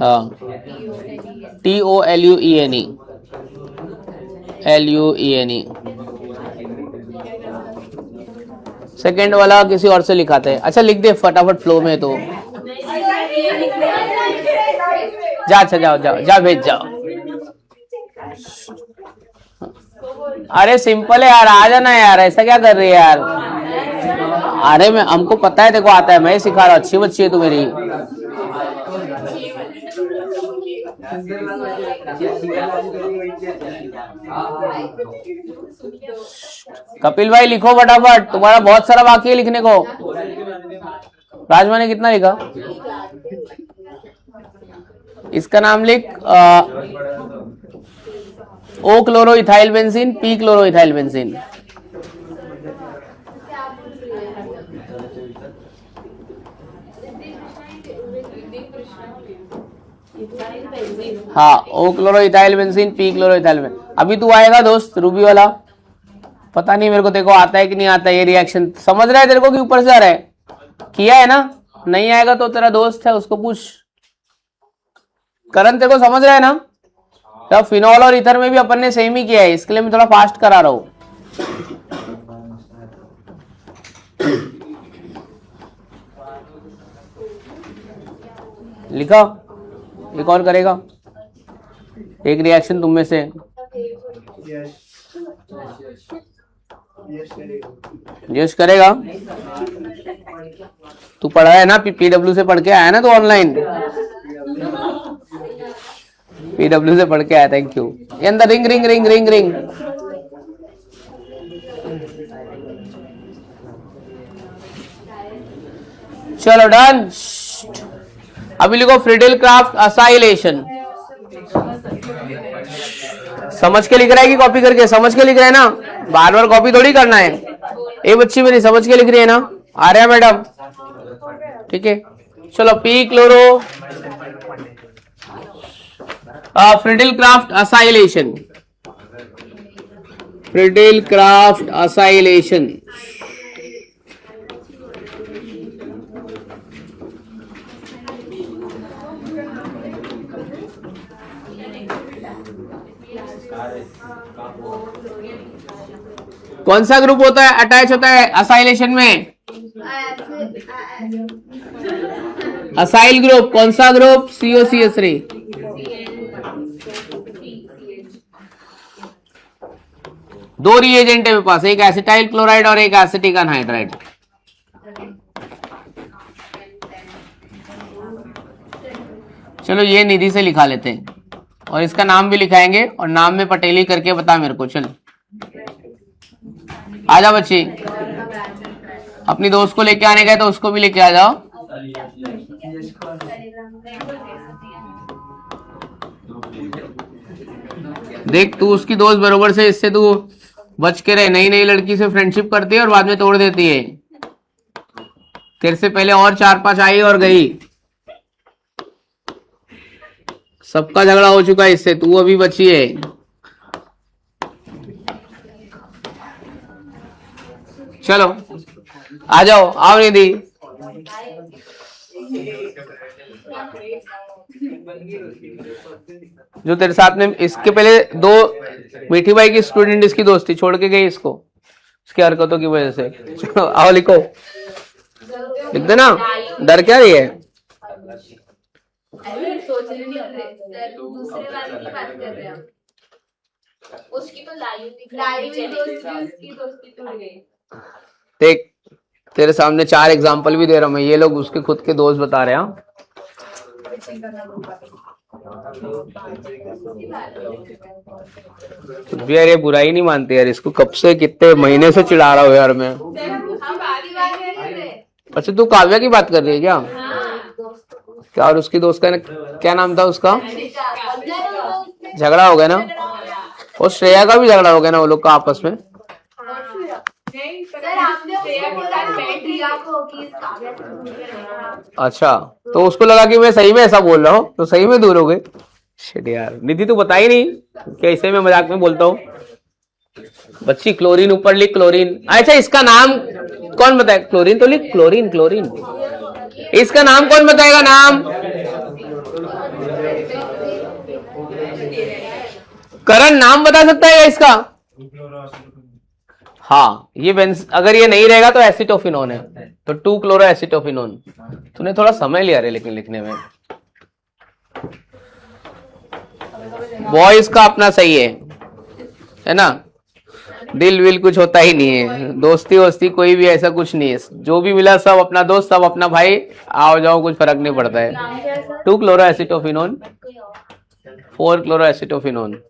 हाँ, TOLUENE, LUENE। सेकेंड वाला किसी और से लिखाते हैं। अच्छा लिख दे फटाफट फ्लो में, तो जा, अच्छा जाओ जाओ जा, भेज जाओ। अरे सिंपल है यार, आ जाना यार, ऐसा क्या कर रही है यार। अरे मैं, हमको पता है देखो आता है, मैं ही सिखा रहा हूँ, अच्छी बच्ची है तू मेरी। कपिल भाई लिखो फटाफट, तुम्हारा बहुत सारा बाकी है लिखने को। राजमा ने कितना लिखा? इसका नाम लिख, o chloro ethyl benzene, p chloro ethyl benzene. हाँ, o chloro ethyl benzene, p chloro ethyl benzene. अभी तू आएगा दोस्त रूबी वाला, पता नहीं मेरे को देखो आता है कि नहीं आता है ये रिएक्शन। समझ रहा है तेरे को कि ऊपर से आ रहा है? किया है ना? नहीं आएगा तो तेरा दोस्त है उसको पूछ। करण तेरे को समझ रहा है ना? तो फिनॉल और ईथर में भी अपन ने सेम ही किया है, इसके लिए मैं थोड़ा फास्ट करा रहा हूं। लिखा? ये कौन करेगा एक रिएक्शन तुम में से? यश करेगा? तू पढ़ा है ना, पीडब्ल्यू से पढ़ के आया ना, तो ऑनलाइन पीडब्ल्यू से पढ़ के आया। Thank you. ये अंदर ring ring ring ring ring. चलो डन। अभी लिखो फ्रीडेल क्राफ्ट असाइलेशन। समझ के लिख रहा है कि कॉपी करके? समझ के लिख रहा है ना, बार बार कॉपी थोड़ी करना है। ये बच्ची मेरी समझ के लिख रही है ना? आ रहा है मैडम? ठीक है चलो। P chloro Friedel craft acylation, Friedel craft acylation. कौन सा ग्रुप होता है, अटैच होता है असाइलेशन में? Acyl group. कौन सा ग्रुप? COCH3। दो रिएजेंट है मेरे पास, एक एसिटाइल क्लोराइड और एक एसिटिक अनहाइड्राइड। चलो ये निधि से लिखा लेते हैं और इसका नाम भी लिखाएंगे और नाम में पटेली करके बता मेरे को। चल आजा बच्ची, अपनी दोस्त को लेके आने गए तो उसको भी लेके आ जाओ। देख तू उसकी दोस्त बरोबर से, इससे तू बच के रहे। नई नई लड़की से फ्रेंडशिप करती है और बाद में तोड़ देती है। तेरे से पहले और 4-5 आई और गई, सबका झगड़ा हो चुका है इससे, तू अभी बची है। चलो आ जाओ, आओ निधि। जो तेरे साथ में इसके पहले 2 मीठी बाई की स्टूडेंट इसकी दोस्ती छोड़ के गई इसको, इसकी हरकतों की वजह से। चलो आओ लिखो, लिख देना। डर क्या रही है? दूसरे वाले की बात कर रहे हैं। उसकी तो लाइव उसकी दोस्ती टूट गई। देख तेरे सामने 4 एग्जाम्पल भी दे रहा हूं मैं, ये लोग उसके खुद के दोस्त बता रहे हैं। भी यार ये बुराई नहीं मानते यार, इसको कब से कितने महीने से चिढ़ा रहा हूँ यार मैं। अच्छा तू काव्या की बात कर रही है क्या? क्या और उसकी दोस्त का क्या नाम था उसका? झगड़ा हो गया ना, और श्रेया का भी झगड़ा हो गया ना वो लोग का आपस में। अच्छा तो उसको लगा कि मैं सही में ऐसा बोल रहा हूँ तो सही में दूर हो गए। शिट यार निधि तू बता ही नहीं कैसे मैं मजाक में बोलता हूँ। बच्ची क्लोरीन ऊपर लिख, क्लोरीन। अच्छा इसका नाम कौन बताए? क्लोरीन तो लिख, क्लोरीन क्लोरीन। इसका नाम कौन बताएगा? नाम करण नाम बता सकता है इसका? हाँ ये अगर ये नहीं रहेगा तो एसिटोफिनोन है, तो 2 क्लोरो एसिटोफिनोन। तूने थोड़ा समय लिया रे लेकिन लिखने में। बॉयज का अपना सही है ना, दिल विल कुछ होता ही नहीं है, दोस्ती वोस्ती कोई भी ऐसा कुछ नहीं है। जो भी मिला सब अपना दोस्त, सब अपना भाई, आओ जाओ कुछ फर्क नहीं पड़ता है। 2 chloro acetophenone, 4 chloro acetophenone.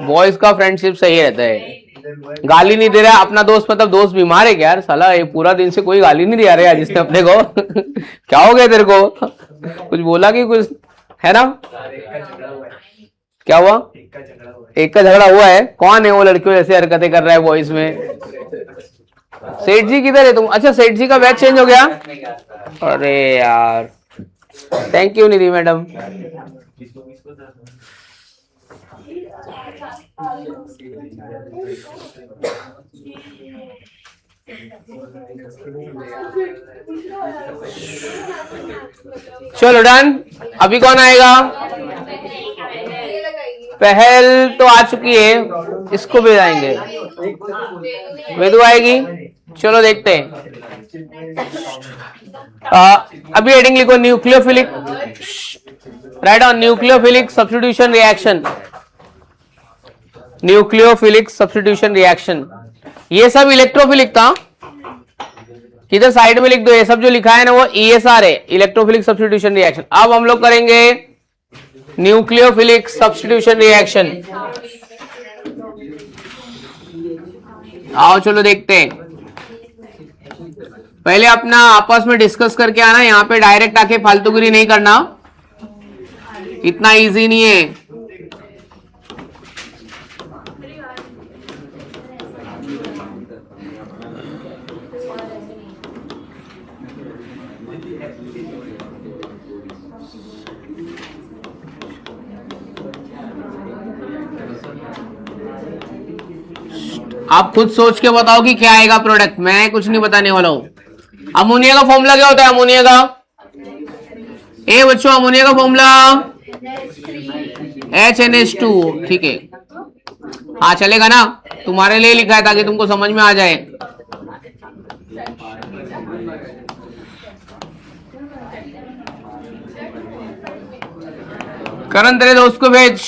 Boys का फ्रेंडशिप सही रहता है, गाली नहीं दे रहा अपना दोस्त। मतलब दोस्त बीमार है क्या यार साला? ये पूरा दिन से कोई गाली नहीं दिया रहा जिसने अपने को। क्या हो गया तेरे को? कुछ बोला कि कुछ है ना? क्या हुआ? एक का झगड़ा हुआ है। कौन है वो लड़कियों जैसे हरकतें कर रहा है बॉयज में? सेठ जी किधर है तुम? अच्छा सेठ जी का बैच चेंज हो गया? अरे यार थैंक यू निधि मैडम। चलो डन। अभी कौन आएगा? पहल तो आ चुकी है, इसको भी आएंगे। वेदु आएगी। चलो देखते हैं। अभी हेडिंग लिखो nucleophilic, right on nucleophilic substitution reaction. Nucleophilic substitution reaction, ये सब इलेक्ट्रोफिलिक था। किधर साइड में लिख दो, ये सब जो लिखा है ना वो ESR है, इलेक्ट्रोफिलिक सब्स्टिट्यूशन रिएक्शन। अब हम लोग करेंगे न्यूक्लियोफिलिक सब्स्टिट्यूशन रिएक्शन। आओ चलो देखते हैं। पहले अपना आपस में डिस्कस करके आना, यहाँ पे डायरेक्ट आके फालतूगिरी नहीं करना, इतना इजी नहीं है। आप खुद सोच के बताओ कि क्या आएगा प्रोडक्ट, मैं कुछ नहीं बताने वाला हूं। अमोनिया का फॉर्मूला क्या होता है? अमोनिया का बच्चों अमोनिया का फॉर्मूला HNH2, ठीक है। हाँ चलेगा ना, तुम्हारे लिए लिखा है ताकि तुमको समझ में आ जाए। करण तेरे दोस्त को भेज।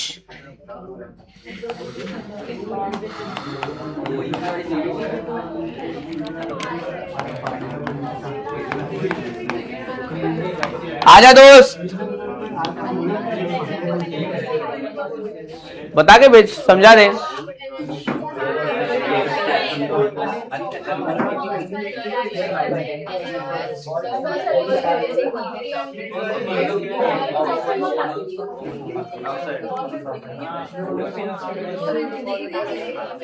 आजा दोस्त, बता के भेज, समझा दे।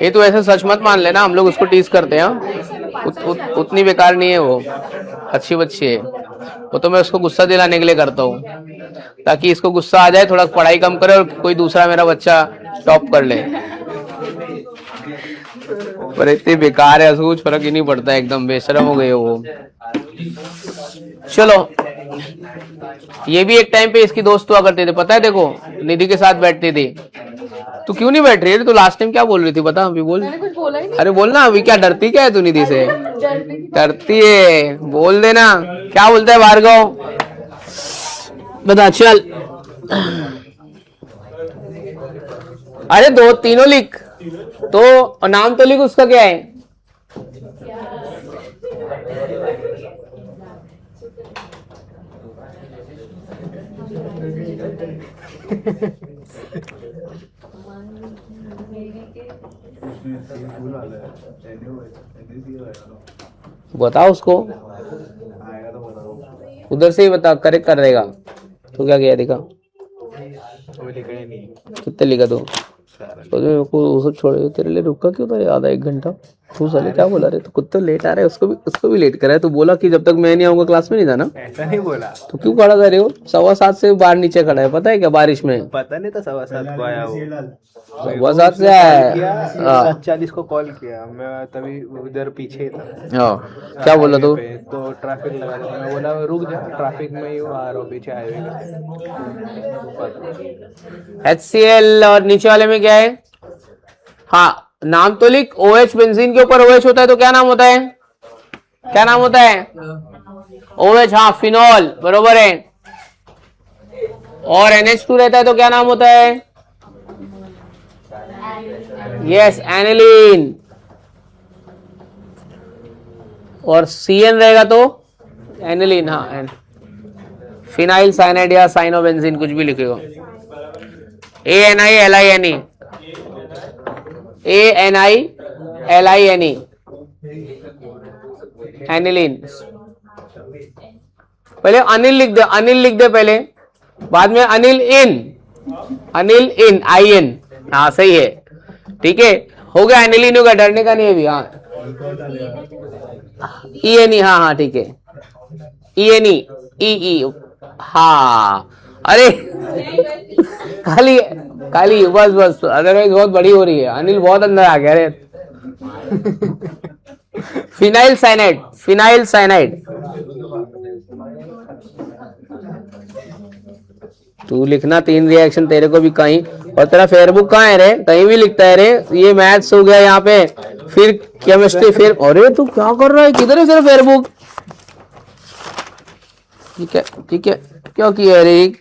ये तो ऐसे सच मत मान लेना, हम लोग उसको टीज करते हैं। उतनी बेकार नहीं है वो, अच्छी बच्ची है वो। तो मैं उसको गुस्सा दिलाने के लिए करता हूँ, ताकि इसको गुस्सा आ जाए, थोड़ा पढ़ाई कम करे और कोई दूसरा मेरा बच्चा टॉप कर ले। पर इतनी बेकार है, उसको कुछ फर्क ही नहीं पड़ता, एकदम बेशरम हो गए वो। चलो, ये भी एक टाइम पे इसकी दोस्त हुआ करते थे, पता है? देखो, निधि के साथ बैठती थी। तू क्यों नहीं बैठ रही है? तू लास्ट टाइम क्या बोल रही थी, बता अभी बोल। मैंने कुछ बोला ही नहीं। अरे बोलना अभी, क्या डरती क्या है तू निधि से? डरती है, बोल देना। क्या बोलता है भार्गव, बता। चल, अरे दो तीनों लिख तो, नाम तो लिख, उसका क्या है? बताओ उसको, उधर से ही बता, करेक्ट कर देगा। तो क्या किया, दिखा कितने लिखा तू? वो सब छोड़, तेरे लिए रुका क्यों था आधा एक घंटा? तू साले क्या बोला रे? तो कुत्ते लेट आ रहे हैं, उसको भी लेट करा है। तू बोला कि जब तक मैं नहीं आऊंगा क्लास में नहीं जाना। ऐसा नहीं बोला। तो क्यों खड़ा कर रहे हो? 7:15 से बाहर नीचे खड़ा है, पता है क्या? बारिश में पता नहीं था 7:15 को आया वो। 7:15 से आया। 7:40 को कॉल किया, मैं तभी उधर पीछे था। हाँ, क्या बोला तू? तो ट्रैफिक लगा था, मैं बोला रुक जा, ट्रैफिक में ही आ रहा हूँ पीछे हाईवे। HCl और नीचे वाले में क्या है? हाँ, नाम तो लिख। OH, बेंजीन के ऊपर OH होता है तो क्या नाम होता है? क्या नाम होता है? OH। हाँ, फिनॉल, बरोबर है। और NH2 रहता है तो क्या नाम होता है? Yes, aniline. और CN रहेगा तो एनिलीन। हाँ, फिनाइल साइनाइड या साइनोबेंजीन, कुछ भी लिखेगा। ANI LINE, aniline. पहले अनिल लिख दे, अनिल लिख दे पहले, बाद में अनिल इन IN। हाँ, सही है, ठीक है, हो गया। एनिलीन होगा, डरने का नहीं है भी। हाँ, ENE। हाँ, ठीक है, ENE। हाँ, अरे खाली बस, अदरवाइज बहुत बड़ी हो रही है। अनिल बहुत अंदर आ गया रे। Phenyl cyanide. तू लिखना 3 रिएक्शन तेरे को भी कहीं। और तेरा फेयरबुक कहाँ है रे? कहीं भी लिखता है रे। ये मैथ्स हो गया यहाँ पे, फिर केमिस्ट्री, फिर। अरे तू क्या कर रहा है? किधर है तेरा फेयरबुक? ठीक है, क्या किया रे?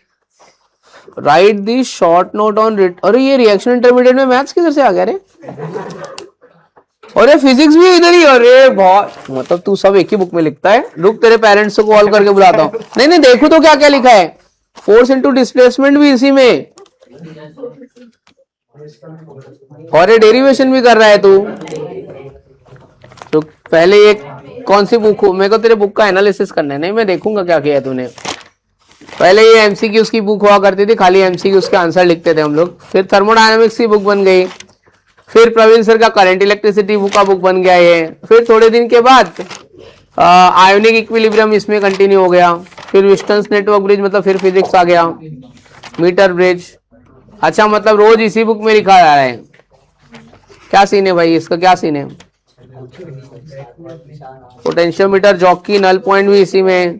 Right the short note on writ. अरे ये रिएक्शन इंटरमीडिएट में मैथ्स किधर से आ गया रे? अरे फिजिक्स भी इधर ही। अरे बहुत, मतलब तू सब एक ही बुक में लिखता है। रुक, तेरे पेरेंट्स को कॉल करके बुलाता हूँ। नहीं, देखो तो क्या क्या लिखा है। फोर्स इनटू डिस्प्लेसमेंट भी इसी में, और ये डेरिवेशन भी कर रहा है तू। तो पहले एक कौन सी बुक हो? मेरे को तेरे बुक का एनालिसिस करना है। नहीं, मैं देखूंगा क्या किया तूने। पहले ये MCQs की बुक हुआ करती थी, खाली MCQs के आंसर लिखते थे हम लोग। फिर थर्मोडायनामिक्स की बुक बन गई, फिर प्रवीण सर का करंट इलेक्ट्रिसिटी का बुक बन गया ये। फिर थोड़े दिन के बाद आयोनिक इक्विलिब्रियम इसमें कंटिन्यू हो गया। फिर विस्टन्स नेटवर्क ब्रिज, मतलब फिर फिजिक्स आ गया, मीटर ब्रिज। अच्छा, मतलब रोज इसी बुक में लिखा जा रहा है। क्या सीन है भाई इसका? क्या सीन है? पोटेंशियोमीटर, जॉकी, नल पॉइंट भी इसी में,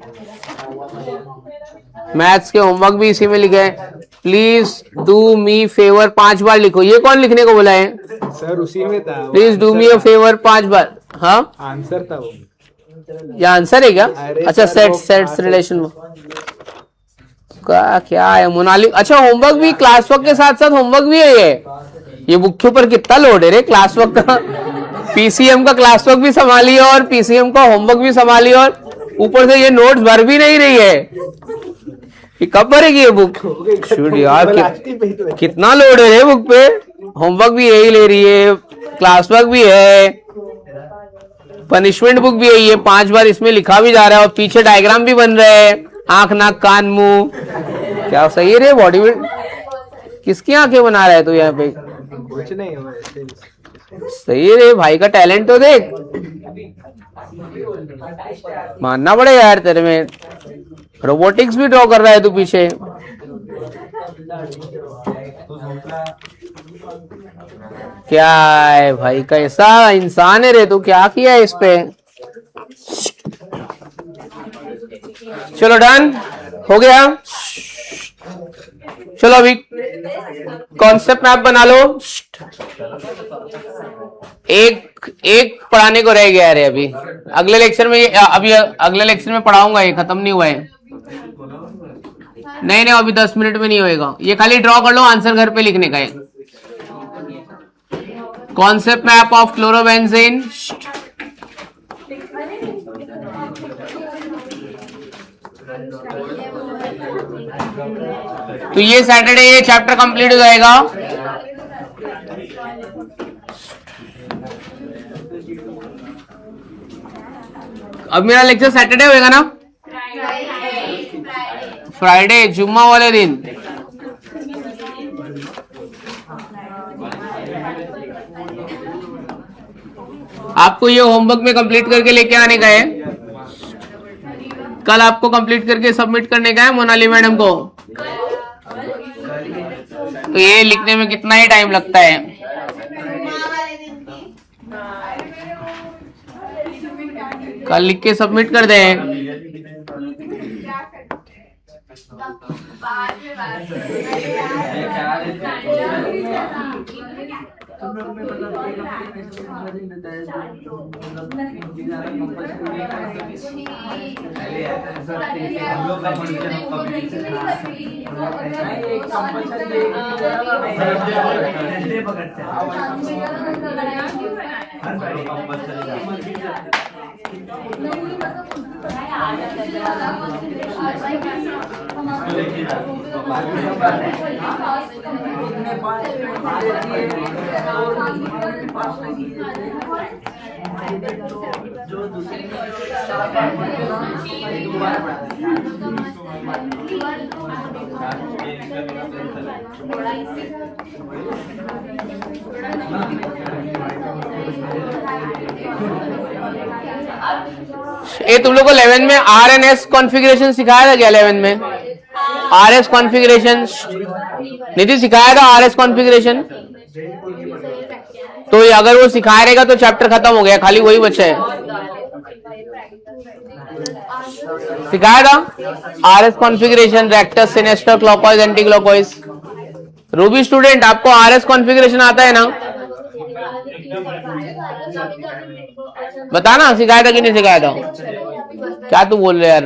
मैथ्स के होमवर्क भी इसी में लिखे हैं। प्लीज डू मी फेवर 5 बार लिखो। ये कौन लिखने को बोला है सर? उसी में था। Please do me a favour 5 बार। हाँ, आंसर था वो। ये आंसर है क्या? अच्छा, सेट्स रिलेशन का क्या है? मोनाली। अच्छा, होमवर्क भी, क्लास वर्क के साथ साथ होमवर्क भी है ये बुक के ऊपर कितना लोड है रे क्लास वर्क का। PCM का क्लास वर्क भी संभालिए और PCM का होमवर्क भी संभालिए और ऊपर से ये नोट्स भर भी नहीं रही है, ये कब भरेगी ये बुक? शुड यार कितना लोड है रे बुक पे, होमवर्क भी यही ले रही है, क्लास वर्क भी है, पनिशमेंट बुक भी है, ये 5 बार इसमें लिखा भी जा रहा है और पीछे डायग्राम भी बन रहे हैं, आंख नाक कान मुंह, क्या सही है रे बॉडी में? किसकी आंखें बना रहा है तू यहाँ पे? कुछ नहीं हुआ ऐसे। सही है रे भाई का टैलेंट तो देख, मानना पड़ेगा यार तेरे में, रोबोटिक्स भी ड्रॉ कर रहा है तू पीछे। क्या है भाई, कैसा इंसान है रे तू, क्या किया है इस पे? चलो डन हो गया, चलो अभी कॉन्सेप्ट मैप बना लो। एक पढ़ाने को रह गया रे अभी, अगले लेक्चर में अभी अगले लेक्चर में पढ़ाऊंगा, ये खत्म नहीं हुआ है। नहीं अभी 10 मिनट में नहीं होएगा, ये खाली ड्रॉ कर लो, आंसर घर पे लिखने का है। Concept map of chlorobenzene. तो ये सैटरडे ये चैप्टर कंप्लीट हो जाएगा। अब मेरा लेक्चर सैटरडे होएगा ना? फ्राइडे जुम्मा वाले दिन। आपको ये होमवर्क में कंप्लीट करके लेके आने का है, कल आपको कंप्लीट करके सबमिट करने का है मोनाली मैडम को। तो ये लिखने में कितना ही टाइम लगता है? कल लिख के सबमिट कर दें। ये तुम लोग को 11 में RNS कॉन्फ़िगरेशन सिखाया था क्या? 11 में RS कॉन्फ़िगरेशन निधि सिखाया था, RS कॉन्फ़िगरेशन। तो अगर वो सिखाया रहेगा तो चैप्टर खत्म हो गया, खाली वही बचा है। सिखाया था RS configuration, rectus, sinister, clockwise, anti clockwise. Ruby student आपको RS कॉन्फ़िगरेशन आता है ना? बताना सिखाया था कि नहीं सिखाया था? क्या तू बोल रहे यार?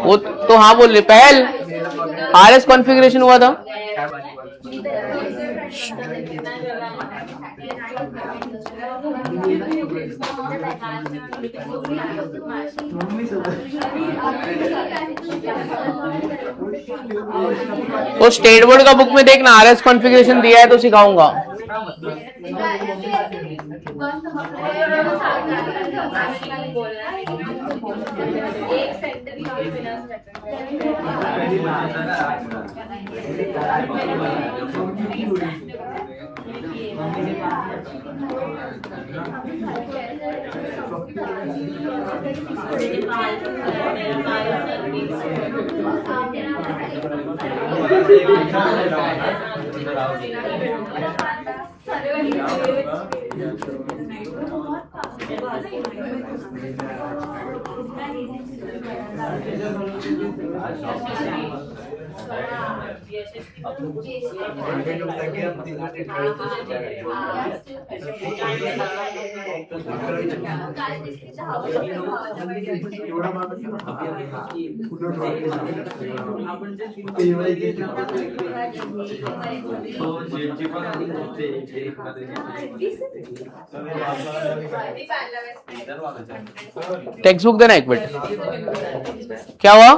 वो तो हाँ बोल रहे। पहल RS कॉन्फ़िगरेशन हुआ था। तो स्टेट बोर्ड का बुक में देखना RS कॉन्फ़िगरेशन दिया है तो सिखाऊंगा। टेक्स्ट बुक देना एक मिनट. क्या हुआ?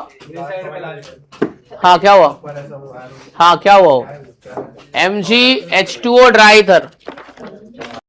हाँ क्या हुआ? हाँ क्या हुआ? MgH2O dry ether.